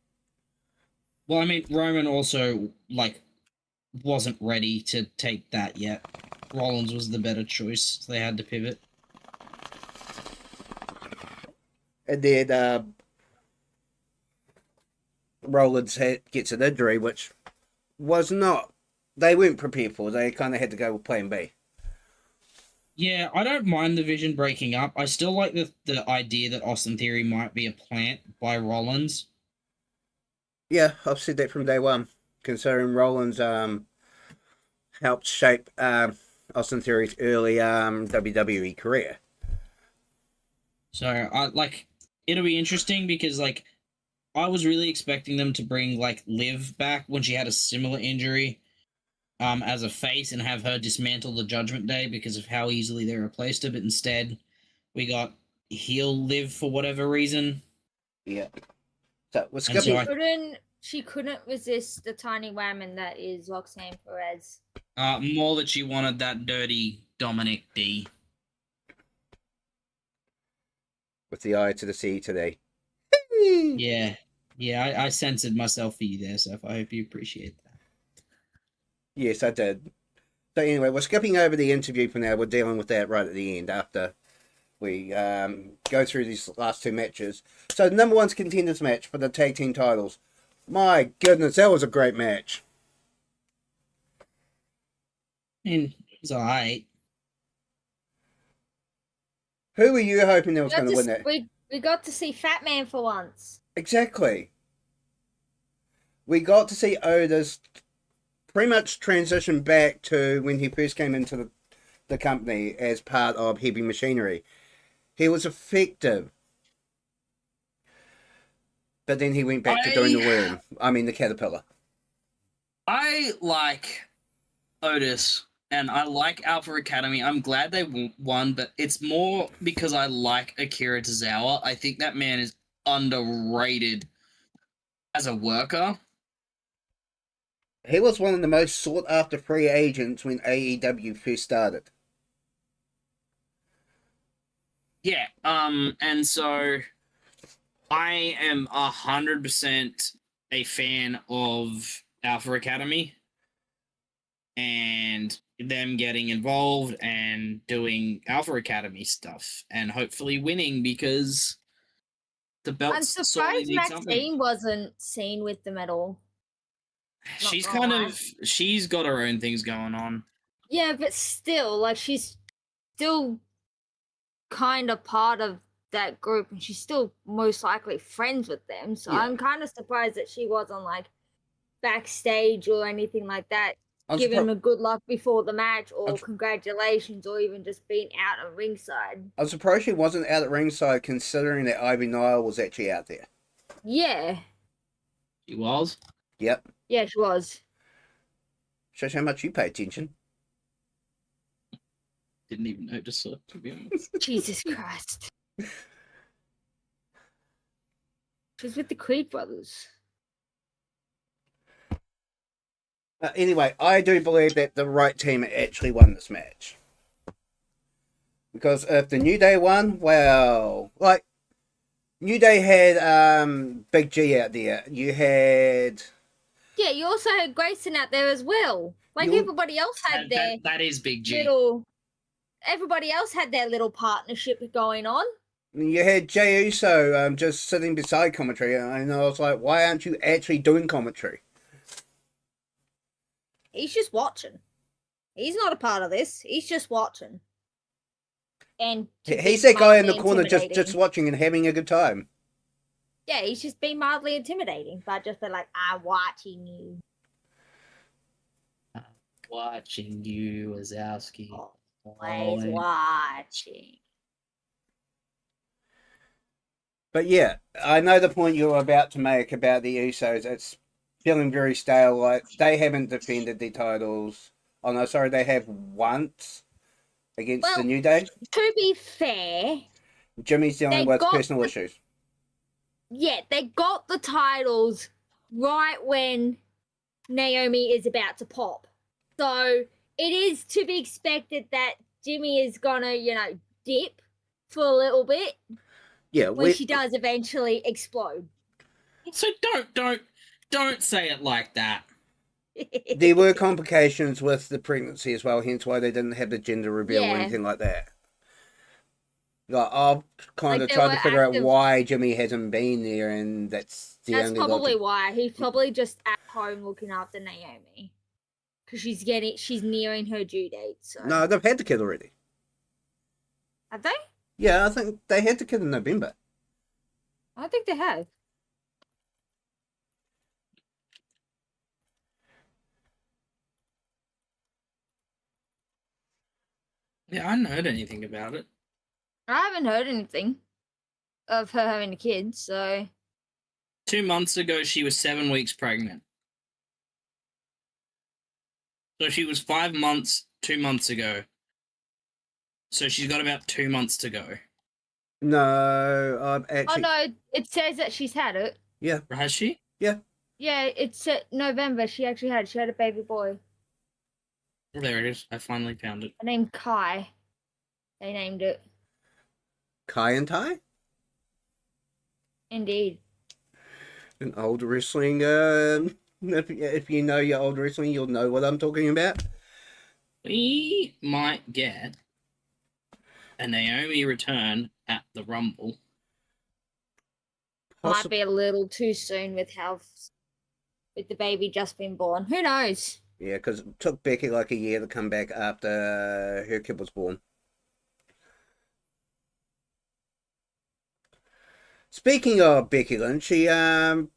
well, I mean, Roman also wasn't ready to take that yet. Rollins was the better choice, so they had to pivot. And then Rollins gets an injury, which was not... They weren't prepared for. They kind of had to go with plan B. Yeah, I don't mind the vision breaking up. I still like the idea that Austin Theory might be a plant by Rollins. Yeah, I've said that from day one. Considering Rollins helped shape Austin Theory's early WWE career. So it'll be interesting because I was really expecting them to bring Liv back when she had a similar injury as a face and have her dismantle the Judgment Day because of how easily they replaced her, but instead we got heel Liv for whatever reason. Yeah. So we're And so skipping... She couldn't resist the tiny whammon that is Roxanne Perez. More that she wanted that dirty Dominic D. with the eye to the sea today. Yeah, I censored myself for you there, so I hope you appreciate that. Yes, I did. So anyway, we're skipping over the interview for now. We're dealing with that right at the end after we go through these last 2 matches. So the number 1's contenders match for the tag team titles. My goodness, that was a great match. I mean, it was alright. Who were you hoping that was going to win that? We got to see Fat Man for once. Exactly. We got to see Otis pretty much transition back to when he first came into the company as part of Heavy Machinery. He was effective. But then he went back to doing the worm. I mean, the caterpillar. I like Otis and I like Alpha Academy. I'm glad they won, but it's more because I like Akira Tozawa. I think that man is underrated as a worker. He was one of the most sought after free agents when AEW first started. Yeah. And so I am 100% a fan of Alpha Academy and them getting involved and doing Alpha Academy stuff and hopefully winning because the I'm belts sorely surprised need something. Maxine wasn't seen with them at all. She's gonna kind lie. of she's got her own things going on. Yeah, but still, like, she's still kind of part of that group, and she's still most likely friends with them. So Yeah. I'm kind of surprised that she wasn't like backstage or anything like that, I'm giving surprised. them a good luck before the match, or I'm- congratulations, or even just being out at ringside. I'm surprised she wasn't out at ringside, considering that Ivy Nile was actually out there. Yeah, She was. Yep. yeah, she was. Shows how much you pay attention. Didn't even notice her, to be honest. Jesus Christ. She was with the Creed brothers. Anyway, I do believe that the right team actually won this match. Because if the New Day won, well, like, New Day had Big G out there. You had... Yeah, you also had Grayson out there as well. Like, You- everybody else had their That is Big G. little. Everybody else had their little partnership going on. You had Jey Uso just sitting beside commentary, and I was like, why aren't you actually doing commentary? He's just watching. He's not a part of this. He's just watching. And to He's be that guy in the mildly corner just intimidating. watching and having a good time. Yeah, he's just being mildly intimidating, but just be like, I'm watching you. Watching you, Wazowski. Always watching. But yeah, I know the point you were about to make about the Usos. It's feeling very stale. Like, they haven't defended the titles. Oh no, sorry, they have once against the Well, New Day. To be fair, Jimmy's dealing they with got personal the- issues. yeah, they got the titles right when Naomi is about to pop. So it is to be expected that Jimmy is gonna, dip for a little bit Yeah, when she does eventually explode. So don't say it like that. there were complications with the pregnancy as well, hence why they didn't have the gender reveal or Yeah. anything like that. Like, I've kind Like, of they tried were to figure out active- why Jimmy hasn't been there, and that's the That's only probably logic. why. He's probably just at home looking after Naomi. Because she's nearing her due date. So No, they've had the kid already. have they? Yeah, I think they had the kid in November. I think they have. Yeah, I hadn't heard anything about it. I haven't heard anything of her having a kid, so 2 months ago, she was 7 weeks pregnant. So she was 5 months 2 months ago. So she's got about 2 months to go. No, I'm oh actually. no, it says that she's had it. Has she? Yeah, it's November. She actually had. She had a baby boy Oh, there it is. I finally found it. named Kai. They named it. Kai and Tai? Indeed. An old wrestling. If you know your old wrestling, you'll know what I'm talking about. We might get a Naomi return at the Rumble. Might be a little too soon with with the baby just been born. Who knows? Yeah, because it took Becky like a year to come back after her kid was born. Speaking of Becky Lynch, she has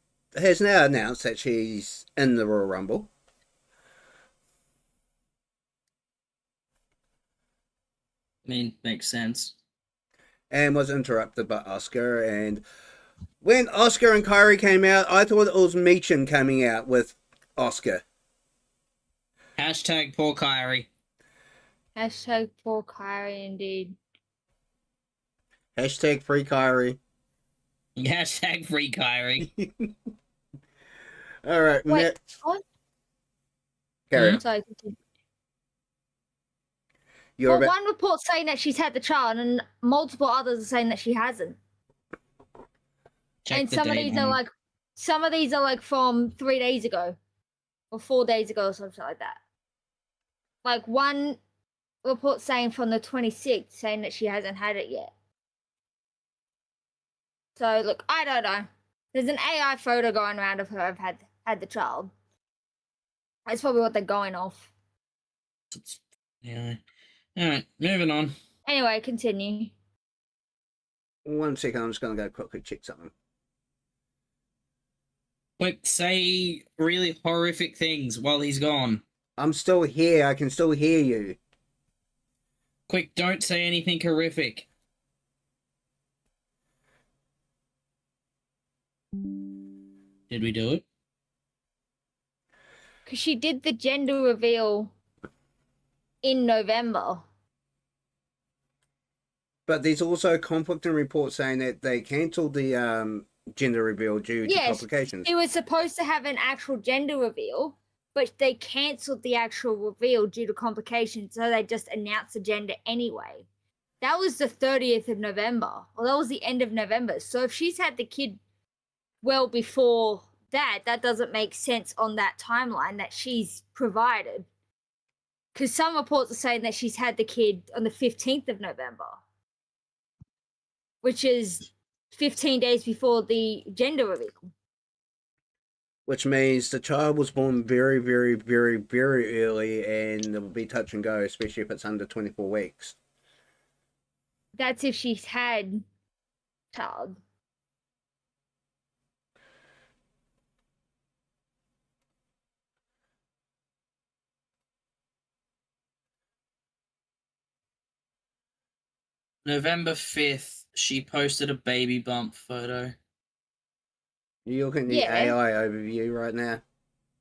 now announced that she's in the Royal Rumble. I mean, makes sense. And was interrupted by Oscar. And when Oscar and Kyrie came out, I thought it was Meechin coming out with Oscar. Hashtag poor Kyrie. Hashtag poor Kyrie, indeed. Hashtag free Kyrie. Hashtag free Kyrie. All right. Wait, what? Carry on. So You're well, about, one report saying that she's had the child, and multiple others are saying that she hasn't. Check And the some of date these are on- like, some of these are like from 3 days ago, or 4 days ago, or something like that. Like one report saying from the 26th, saying that she hasn't had it yet. So look, I don't know. There's an AI photo going around of her. I've had the child. That's probably what they're going off. Yeah. All right, moving on. Anyway, continue. 1 second, I'm just going to go quickly check something. Quick, say really horrific things while he's gone. I'm still here. I can still hear you. Quick, don't say anything horrific. Did we do it? Because she did the gender reveal in November. But there's also conflicting reports saying that they cancelled the gender reveal due to Yes, complications. She was supposed to have an actual gender reveal, but they cancelled the actual reveal due to complications, so they just announced the gender anyway. That was the 30th of November. Well, that was the end of November. So if she's had the kid well before that, that doesn't make sense on that timeline that she's provided. Because some reports are saying that she's had the kid on the 15th of November, which is 15 days before the gender reveal. Which means the child was born very, very, very, very early, and it will be touch and go, especially if it's under 24 weeks. That's if she's had child. November 5th, she posted a baby bump photo. You're looking at the Yeah. AI overview right now.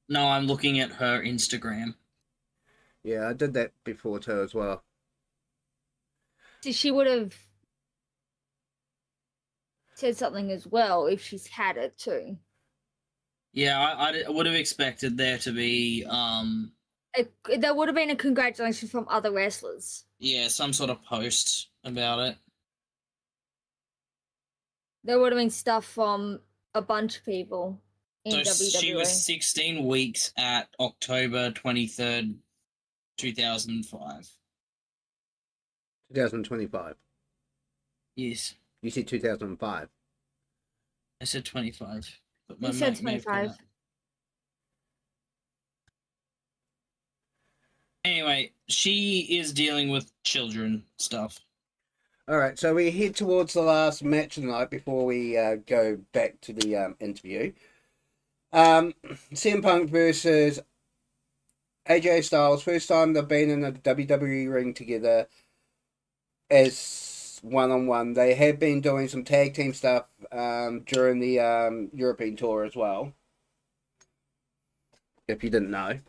No, I'm looking at her Instagram. Yeah, I did that before too as well. So she would have said something as well if she's had it too. Yeah, I would have expected there to be, There would have been a congratulations from other wrestlers. yeah, some sort of post about it. There would have been stuff from a bunch of people in So WWE. she was 16 weeks at October 23rd, 2005. 2025. Yes, You said 2005. I said 25. But You said mic may have come 25. out. Anyway, she is dealing with children stuff. Alright, so we head towards the last match of the night before we go back to the interview. CM Punk versus AJ Styles. First time they've been in a WWE ring together as one-on-one. They have been doing some tag team stuff during the European tour as well. If you didn't know.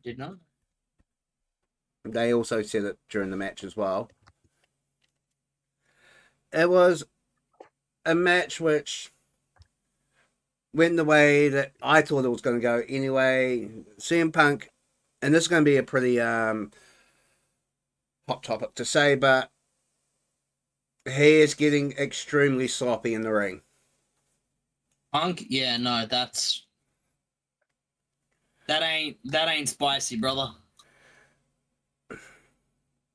Did not? They also said it during the match as well. It was a match which went the way that I thought it was going to go anyway. CM Punk, and this is going to be a pretty hot topic to say, but he is getting extremely sloppy in the ring. Punk? Yeah, no, that ain't spicy, brother.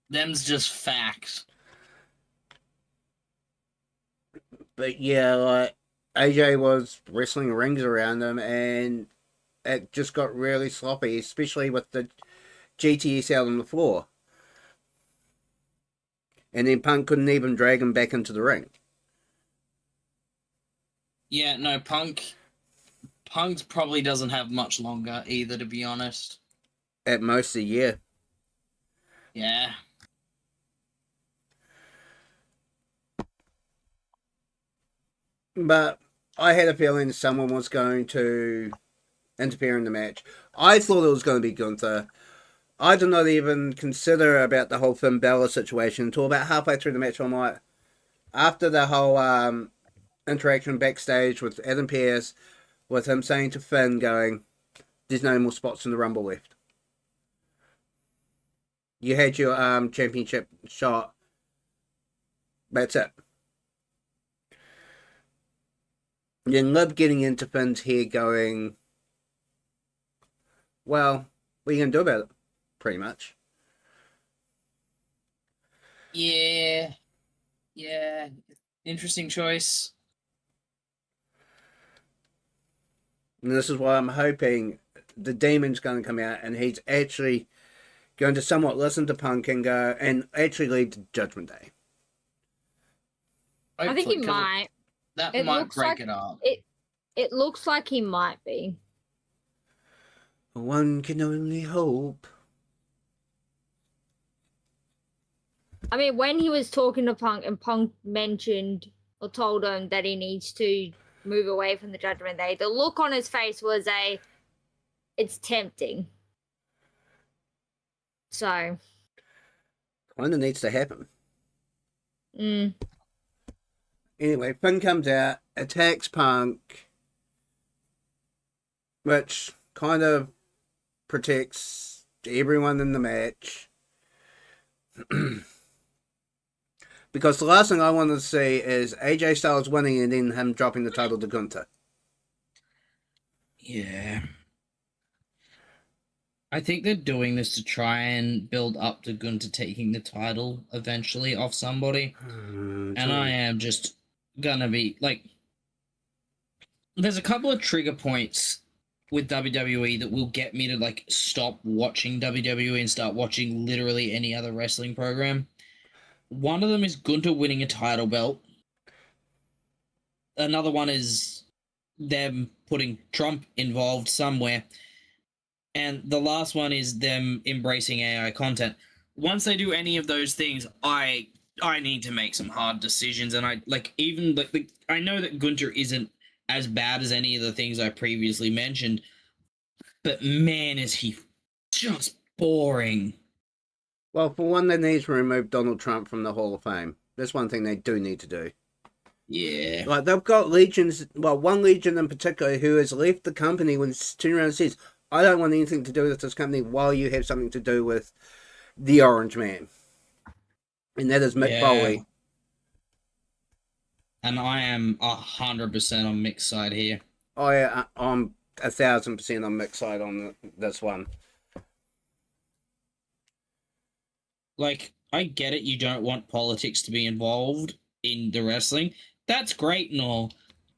Them's just facts. But yeah, like AJ was wrestling rings around him, and it just got really sloppy, especially with the GTS out on the floor. And then Punk couldn't even drag him back into the ring. Yeah, no, Punk probably doesn't have much longer either, to be honest. At most a year. Yeah. But I had a feeling someone was going to interfere in the match. I thought it was going to be Gunther. I did not even consider about the whole Finn Balor situation until about halfway through the match. I'm like, after the whole interaction backstage with Adam Pearce, with him saying to Finn, going, there's no more spots in the Rumble left. You had your championship shot. That's it. Then Liv getting into Finn's hair going, well, what are you going to do about it? Pretty much. Yeah. Yeah. Interesting choice. And this is why I'm hoping the Demon's going to come out and he's actually going to somewhat listen to Punk and go and actually lead to Judgment Day. I think he Hopefully, 'cause might. That It might looks break like it up. It looks like he might be. One can only hope. I mean, when he was talking to Punk and Punk mentioned or told him that he needs to move away from the Judgment Day, the look on his face was it's tempting. So. Kind of needs to happen. Mm. Anyway, Finn comes out, attacks Punk, which kind of protects everyone in the match. Because the last thing I want to see is AJ Styles winning and then him dropping the title to Gunther. Yeah. I think they're doing this to try and build up to Gunther taking the title eventually off somebody. And I am just gonna be like, there's a couple of trigger points with WWE that will get me to like stop watching WWE and start watching literally any other wrestling program. One of them is Gunther winning a title belt. Another one is them putting Trump involved somewhere. And the last one is them embracing AI content. Once they do any of those things, I need to make some hard decisions. And I I know that Gunther isn't as bad as any of the things I previously mentioned, but man, is he just boring. Well, for one, they need to remove Donald Trump from the Hall of Fame. That's one thing they do need to do. Yeah. Like, they've got legions, well, one legion in particular who has left the company when it's turned around and says, I don't want anything to do with this company while you have something to do with the Orange Man. And that is Mick Foley. And I am 100% on Mick's side here. I'm 1,000% on Mick's side on this one. Like, I get it, you don't want politics to be involved in the wrestling. That's great and all.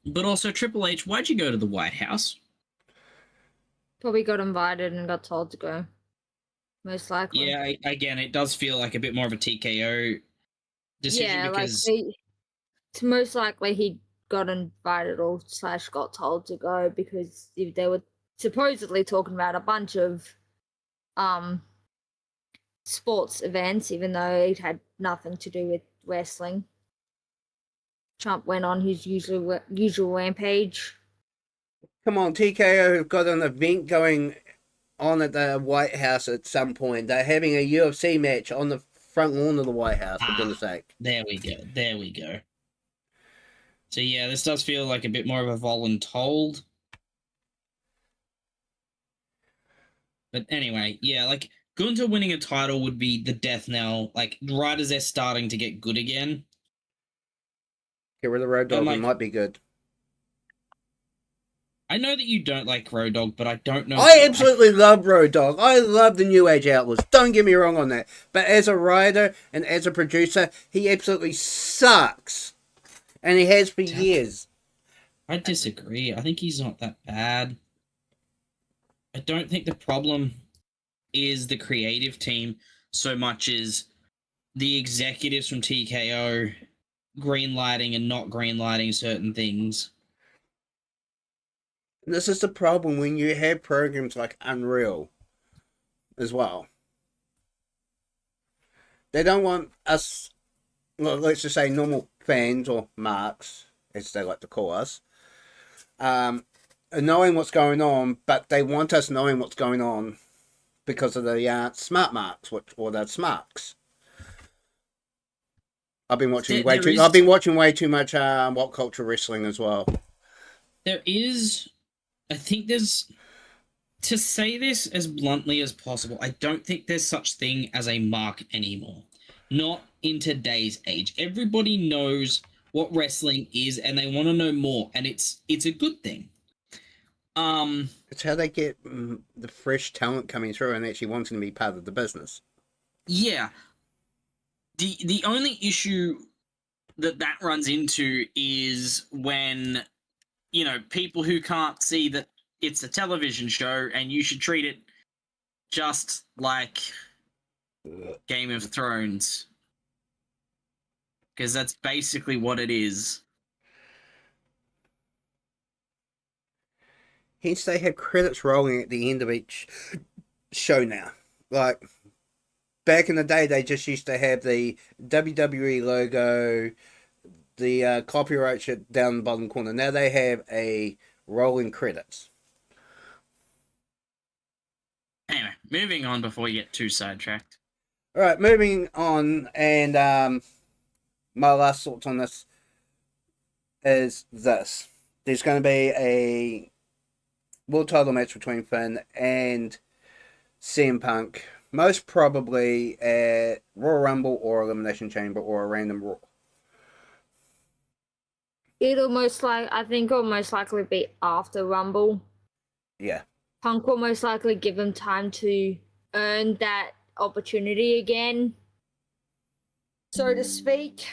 But also, Triple H, why'd you go to the White House? Probably got invited and got told to go. Most likely. Yeah, again, it does feel like a bit more of a TKO decision because... it's most likely he got invited or / got told to go because they were supposedly talking about a bunch of sports events, even though it had nothing to do with wrestling. Trump went on his usual rampage. Come on, TKO have got an event going on at the White House at some point. They're having a UFC match on the front lawn of the White House, for goodness sake. There we go. So yeah, this does feel like a bit more of a voluntold. But anyway, yeah, like, Gunther winning a title would be the death knell, like, right as they're starting to get good again. Get rid of Road Dogg, it might be good. I know that you don't like Road Dogg, but I don't know. I absolutely love Road Dogg. I love the New Age Outlaws. Don't get me wrong on that. But as a writer and as a producer, he absolutely sucks. And he has for years. I disagree. I think he's not that bad. I don't think the problem is the creative team so much as the executives from TKO greenlighting and not greenlighting certain things. And this is the problem when you have programs like Unreal as well. They don't want us, let's just say normal fans or marks, as they like to call us, knowing what's going on, but they want us knowing what's going on because of the smart marks or the smarks. I've been watching way too much What Culture Wrestling as well. I think there's To say this as bluntly as possible, I don't think there's such thing as a mark anymore. Not in today's age. Everybody knows what wrestling is and they want to know more, and it's a good thing. It's how they get the fresh talent coming through and actually wanting to be part of the business. Yeah. The only issue that runs into is when, you know, people who can't see that it's a television show and you should treat it just like Game of Thrones, because that's basically what it is. Hence, they have credits rolling at the end of each show now. Like, back in the day, they just used to have the WWE logo, the copyright shit down the bottom corner. Now they have a rolling credits. Anyway, moving on before we get too sidetracked. All right, moving on, and my last thoughts on this is this: there's going to be a world title match between Finn and CM Punk, most probably at Royal Rumble or Elimination Chamber or a random Raw. I think it'll most likely be after Rumble. Yeah. Punk will most likely give him time to earn that opportunity again, so to speak.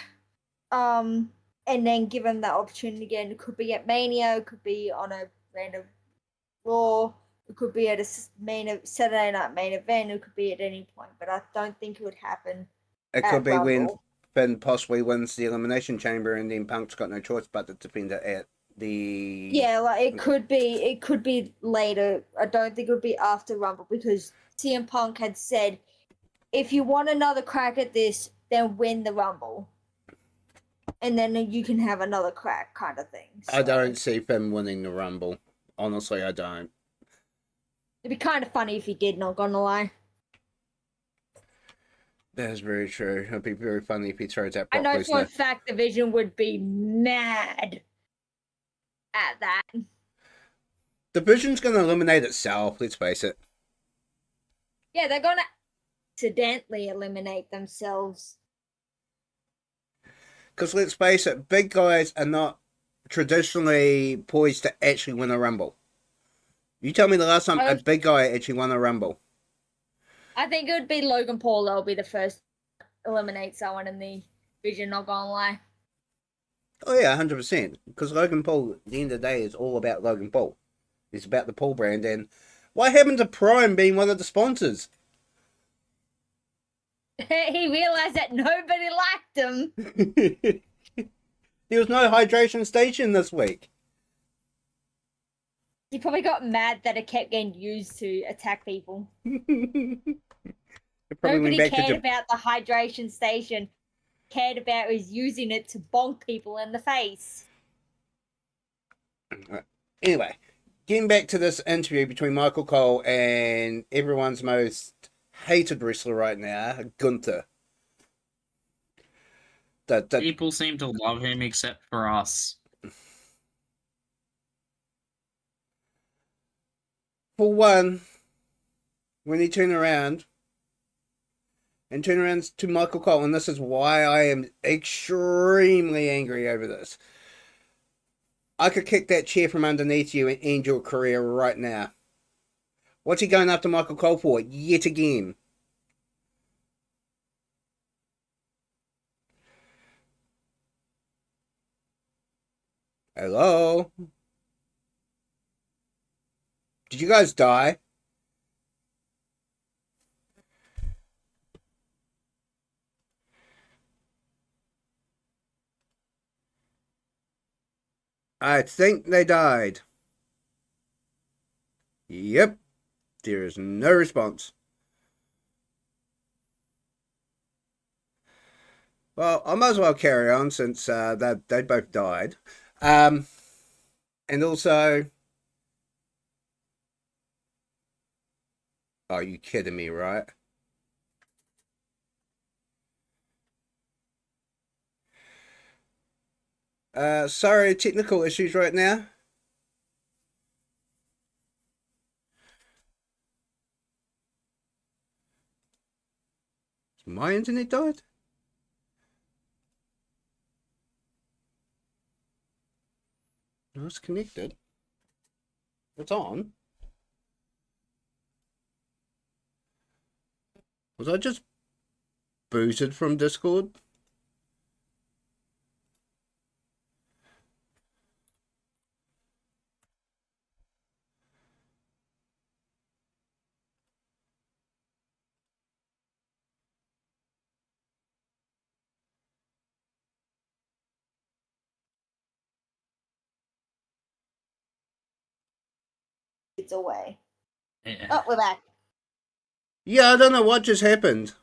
And then give him that opportunity again. It could be at Mania, it could be on a random Raw, it could be at a Saturday night main event, it could be at any point, but I don't think it would happen. It could at be when Rumble. Finn possibly wins the Elimination Chamber and then Punk's got no choice but to defend it at the... Yeah, like it could be later. I don't think it would be after Rumble, because CM Punk had said, if you want another crack at this, then win the Rumble. And then you can have another crack, kind of thing. I don't see Finn winning the Rumble. Honestly, I don't. It'd be kind of funny if he did, not gonna lie. That is very true. It'd be very funny if he throws that I Brock know for a Lesnar. fact Division would be mad at that. Division's going to eliminate itself, let's face it. Yeah, they're gonna accidentally eliminate themselves. Because let's face it, big guys are not traditionally poised to actually win a Rumble. You tell me the last time a big guy actually won a Rumble. I think it would be Logan Paul that'll be the first to eliminate someone in the division, not gonna lie. Oh yeah, 100%. Because Logan Paul, at the end of the day, is all about Logan Paul. It's about the Paul brand. And what happened to Prime being one of the sponsors? He realized that nobody liked him. There was no hydration station this week. He probably got mad that it kept getting used to attack people. Nobody cared about the hydration station. Cared about was using it to bonk people in the face. Anyway, getting back to this interview between Michael Cole and everyone's most hated wrestler right now, Gunther. People seem to love him except for us. For one, when he turned around to Michael Cole, and this is why I am extremely angry over this. I could kick that chair from underneath you and end your career right now. What's he going after Michael Cole for yet again? Hello? Did you guys die? I think they died. Yep. There is no response. Well, I might as well carry on since they both died. And also... Are you kidding me, right? Sorry, technical issues right now. My internet died? No, it's connected. It's on. Was I just booted from Discord? It's away. Yeah. Oh, we're back. Yeah, I don't know what just happened.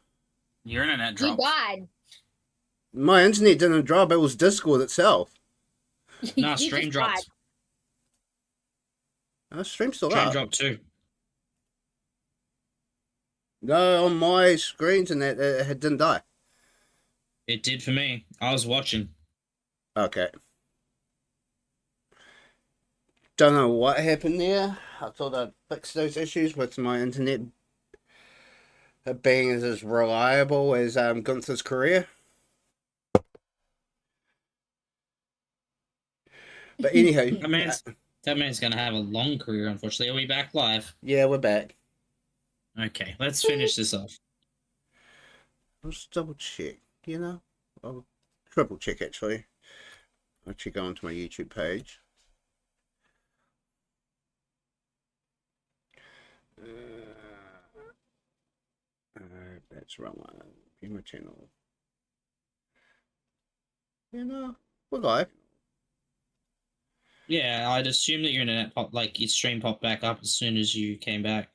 Your internet You dropped. died. My internet didn't drop, it was Discord itself. No, You stream just dropped. died. Oh, stream's still Stream up. dropped too. No, on my screens and it didn't die. It did for me. I was watching. Okay. Don't know what happened there. I thought I'd fix those issues with my internet being as reliable as Gunther's career. But anyhow, That man's gonna have a long career, unfortunately. Are we back live? yeah, we're back. Okay, let's finish this off. Let's double check, you know? I'll triple check actually. I'll actually go onto my YouTube page. That's wrong one. View my channel. You know, we're live. Yeah, I'd assume that your internet your stream popped back up as soon as you came back.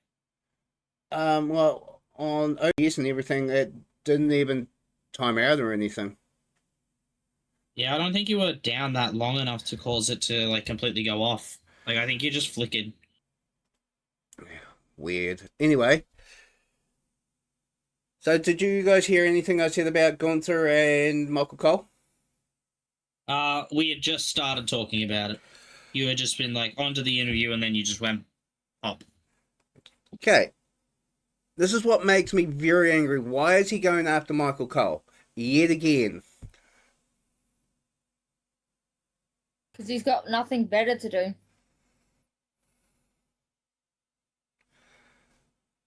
Well, on OBS and everything, it didn't even time out or anything. Yeah, I don't think you were down that long enough to cause it to like completely go off. Like I think you just flickered. Weird. Anyway. So did you guys hear anything I said about Gunther and Michael Cole? We had just started talking about it. You had just been like onto the interview and then you just went up. Okay. This is what makes me very angry. Why is he going after Michael Cole? Yet again. Because he's got nothing better to do.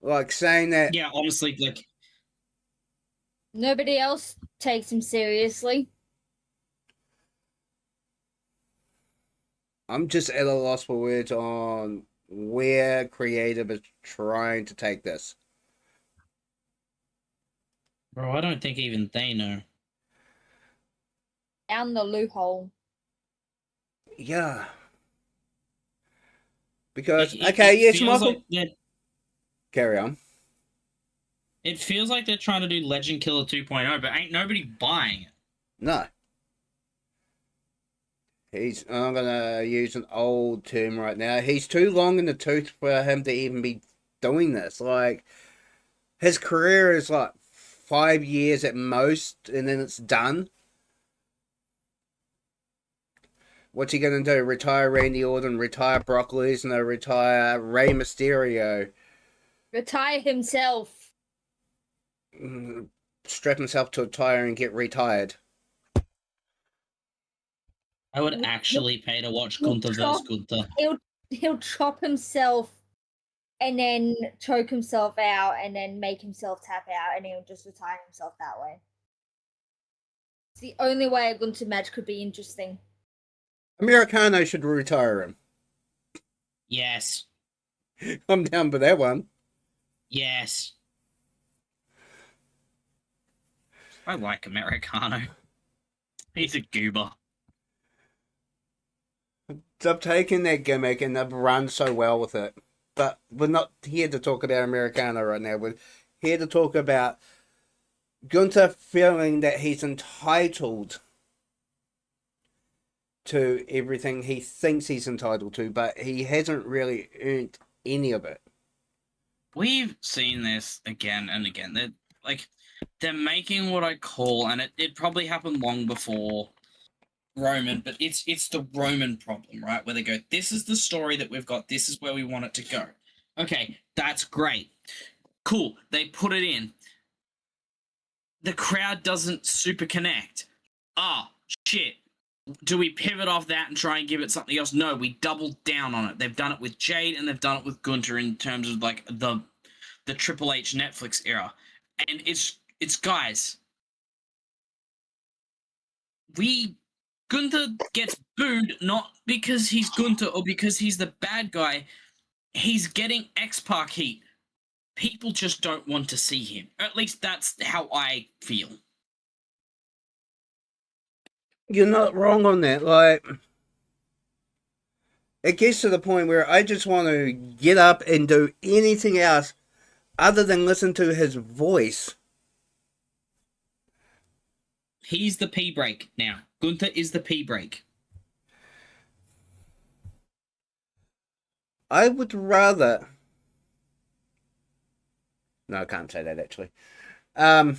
Like saying that Yeah, honestly, like Nobody else takes him seriously. I'm just at a loss for words on where creative is trying to take this. bro, I don't think even they know. Down the loophole. Yeah. Because, Like, okay, it yes, feels Michael. like Carry on. it feels like they're trying to do Legend Killer 2.0, but ain't nobody buying it. No. I'm gonna use an old term right now. He's too long in the tooth for him to even be doing this. Like, his career is like 5 years at most, and then it's done. What's he gonna do? Retire Randy Orton, retire Brock Lesnar, retire Rey Mysterio, Retire himself. strap himself to a tire and get retired. I would actually pay to watch He'll Gunther chop- versus Gunther. He'll chop himself and then choke himself out and then make himself tap out and he'll just retire himself that way. It's the only way a Gunther match could be interesting. Americano should retire him. Yes. I'm down for that one. Yes. I like Americano. He's a goober. They've taken that gimmick and they've run so well with it. But we're not here to talk about Americano right now. We're here to talk about Gunther feeling that he's entitled to everything he thinks he's entitled to, but he hasn't really earned any of it. We've seen this again and again. They're making what I call, and it probably happened long before Roman, but it's the Roman problem, right? Where they go, this is the story that we've got, this is where we want it to go. Okay, that's great. Cool, they put it in. the crowd doesn't super connect. Ah, shit. Do we pivot off that and try and give it something else? No, we doubled down on it. They've done it with Jade and they've done it with Gunter in terms of like the Triple H Netflix era. And it's guys, Gunther gets booed not because he's Gunther or because he's the bad guy. He's getting X-Pac heat. People just don't want to see him. At least that's how I feel. You're not wrong on that. Like, it gets to the point where I just want to get up and do anything else other than listen to his voice. He's the P break now. Gunther is the P break. I would rather. No, I can't say that actually. I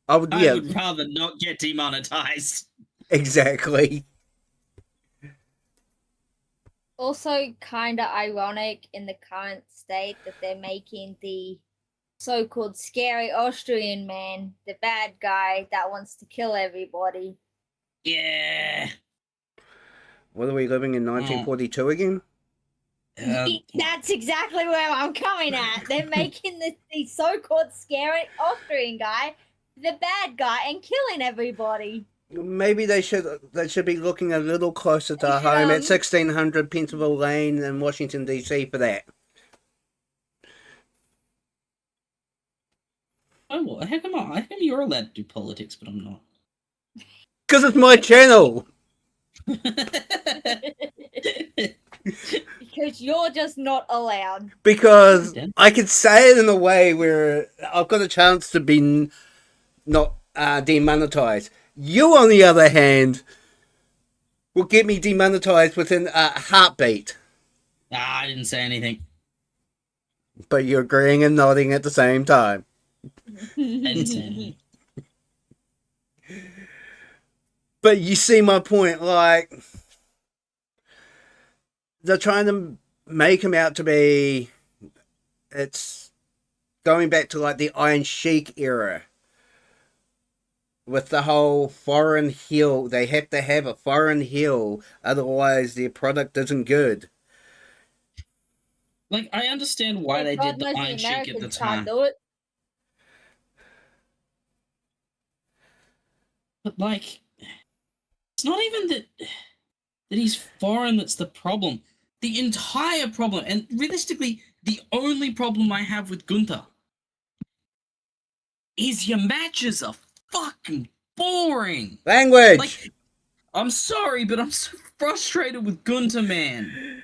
would. I Yeah, would rather not get demonetized. exactly. Also, kind of ironic in the current state that they're making the so-called scary Austrian man the bad guy that wants to kill everybody. Yeah. What are we living in 1942 again? That's exactly where I'm coming at. They're making the so-called scary Austrian guy the bad guy and killing everybody. Maybe they should be looking a little closer to home at 1600 Pentonville Lane in Washington D.C. for that. Oh, what? How come you're allowed to do politics, but I'm not? Because it's my channel. Because you're just not allowed. Because I could say it in a way where I've got a chance to be not demonetized. You, on the other hand, will get me demonetized within a heartbeat. I didn't say anything. But you're agreeing and nodding at the same time. I didn't say anything. But you see my point, like, they're trying to make him out to be, it's going back to like the Iron Sheik era. With the whole foreign heel, they have to have a foreign heel, otherwise their product isn't good. Like, I understand why they did the Iron Sheik at the time. But, like, it's not even that he's foreign that's the problem. The entire problem, and realistically, the only problem I have with Gunther is your matches are fucking boring. Language! Like, I'm sorry, but I'm so frustrated with Gunther, man.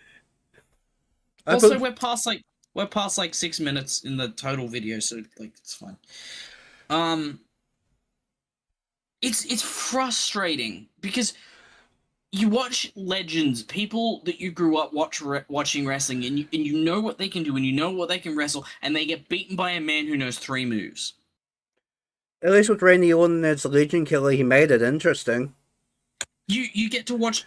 Also, we're past like 6 minutes in the total video, so like it's fine. It's frustrating because you watch legends, people that you grew up watching wrestling, and you know what they can do, and you know what they can wrestle, and they get beaten by a man who knows 3 moves. At least with Randy Orton as the Legend Killer, he made it interesting. You get to watch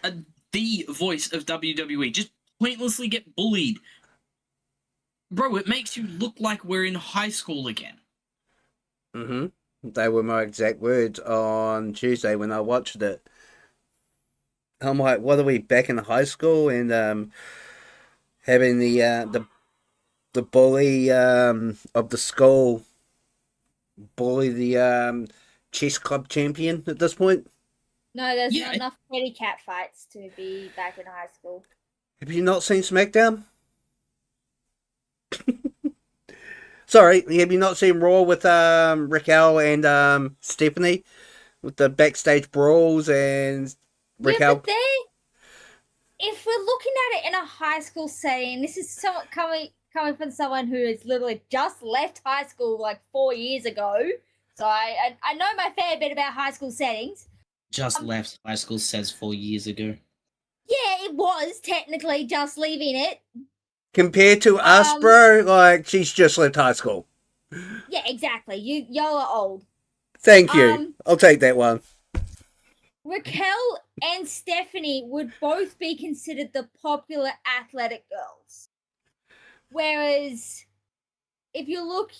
the voice of WWE just pointlessly get bullied. Bro, it makes you look like we're in high school again. Mm-hmm. They were my exact words on Tuesday when I watched it. I'm like, what are we, back in high school? And having the bully of the school bully the chess club champion at this point. No, there's not enough petty cat fights to be back in high school. Have you not seen SmackDown? Sorry, have you not seen Raw with Raquel and Stephanie with the backstage brawls and Raquel? Yeah, but if we're looking at it in a high school setting, this is somewhat coming from someone who has literally just left high school like 4 years ago. So I know my fair bit about high school settings. Just left high school says 4 years ago. Yeah, it was technically just leaving it. Compared to us, bro, like, she's just left high school. Yeah, exactly. Y'all are old. Thank you. I'll take that one. Raquel and Stephanie would both be considered the popular athletic girls. Whereas, if you look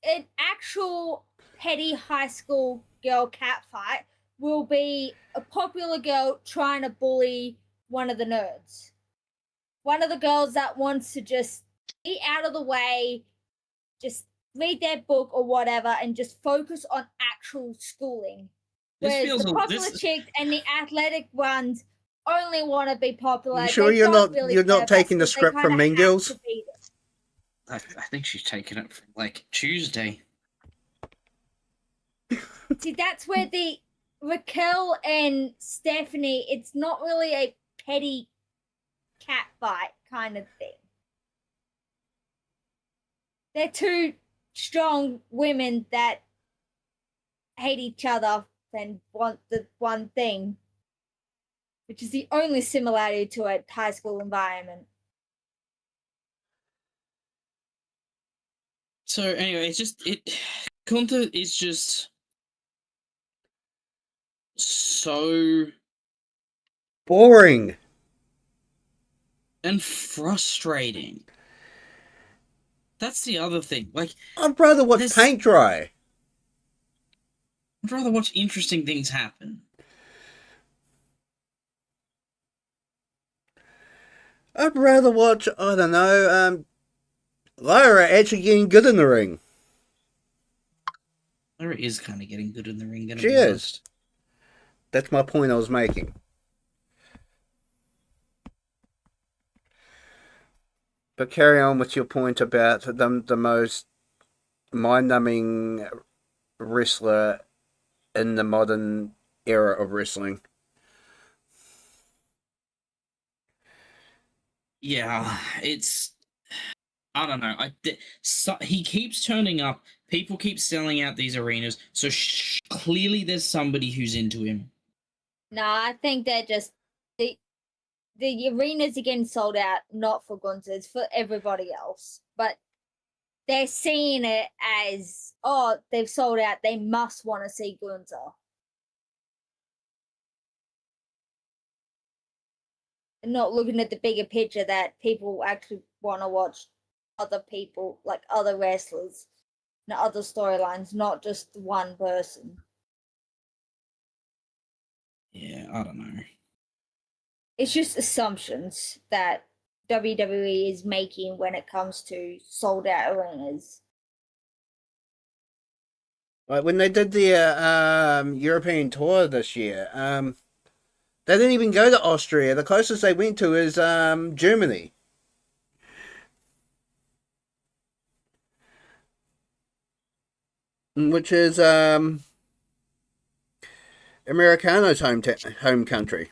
at actual petty high school girl cat fight will be a popular girl trying to bully one of the nerds. One of the girls that wants to just be out of the way, just read their book or whatever, and just focus on actual schooling. This Whereas feels the a- popular this- chicks and the athletic ones only want to be popular. You sure They you're don't not really you're care not taking the basketball. They script from kinda Mean have Girls? to be there. I think she's taking it from like Tuesday. See, that's where the Raquel and Stephanie, it's not really a petty cat fight kind of thing. They're two strong women that hate each other and want the one thing, which is the only similarity to a high school environment. So anyway, Kunta is just so Boring. and frustrating. That's the other thing. Like, I'd rather watch This- paint dry. I'd rather watch interesting things happen. I'd rather watch, I don't know, Lyra actually getting good in the ring. Lyra is kind of getting good in the ring. Gonna She be is. honest. That's my point I was making. But carry on with your point about the most mind-numbing wrestler in the modern era of wrestling. Yeah, it's. I don't know. He keeps turning up. People keep selling out these arenas. So clearly, there's somebody who's into him. No, I think they're just the arenas are getting sold out, not for Gunther, it's for everybody else. But they're seeing it as, oh, they've sold out, they must want to see Gunther. And not looking at the bigger picture that people actually want to watch other people, like other wrestlers, and other storylines, not just one person. Yeah, I don't know. It's just assumptions that WWE is making when it comes to sold out arenas. Like when they did the European tour this year, they didn't even go to Austria. The closest they went to is Germany. Which is Americano's home country.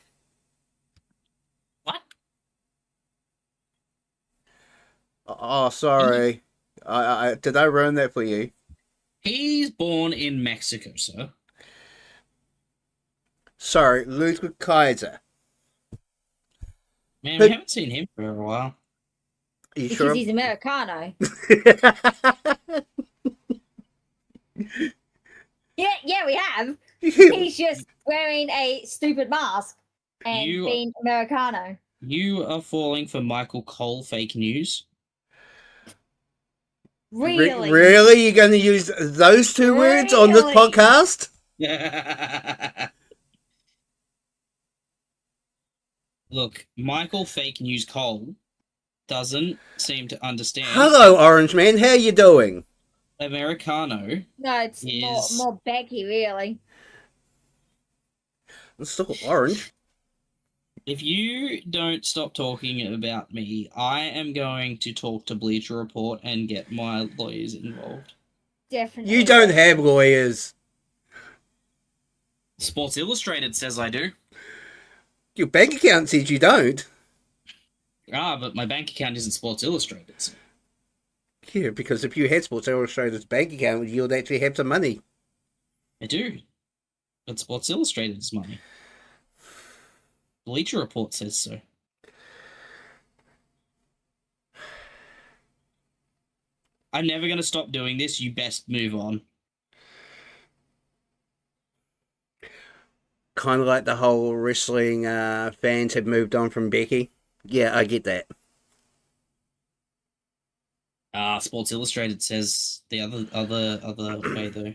What? Oh, sorry. I did I ruin that for you? He's born in Mexico, sir. Sorry, Ludwig Kaiser. Man, But- we haven't seen him for a while. Are you Because sure? he's Americano. Yeah, we have. He's just wearing a stupid mask and You- being Americano. You are falling for Michael Cole fake news. Really? Really? You're going to use those two words on this Really? podcast? Look, Michael fake news Cole doesn't seem to understand. Hello, Orange Man. How you doing? Americano. No, it's Is- more Becky, really. It's still orange. If you don't stop talking about me, I am going to talk to Bleacher Report and get my lawyers involved. Definitely. You don't have lawyers. Sports Illustrated says I do. Your bank account says you don't. Ah, but my bank account isn't Sports Illustrated. So. Yeah, because if you had Sports Illustrated's bank account, you'd actually have some money. I do. But Sports Illustrated's money. Bleacher Report says so. I'm never going to stop doing this. You best move on. Kind of like the whole wrestling fans have moved on from Becky. Yeah, I get that. Sports Illustrated says the other way though.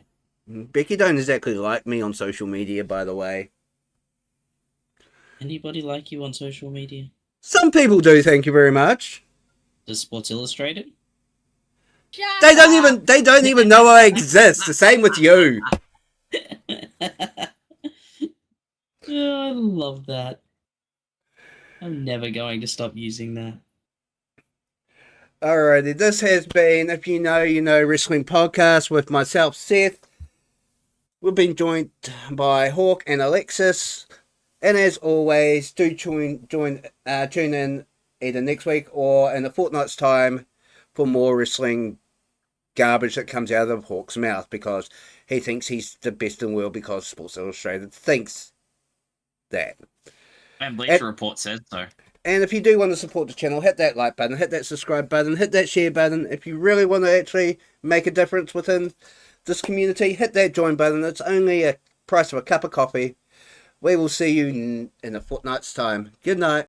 Becky don't exactly like me on social media, by the way. Anybody like you on social media? Some people do, thank you very much. Does Sports Illustrated? Shut They up. don't even know I exist. The same with you. Oh, I love that. I'm never going to stop using that. Alrighty, this has been, if you know, Wrestling Podcast with myself, Seth. We've been joined by Hawk and Alexis. And as always, do tune in either next week or in a fortnight's time for more wrestling garbage that comes out of Hawk's mouth, because he thinks he's the best in the world because Sports Illustrated thinks that. And Bleacher Report says so. And if you do want to support the channel, hit that like button, hit that subscribe button, hit that share button. If you really want to actually make a difference within this community, hit that join button. It's only a price of a cup of coffee. We will see you in a fortnight's time. Good night.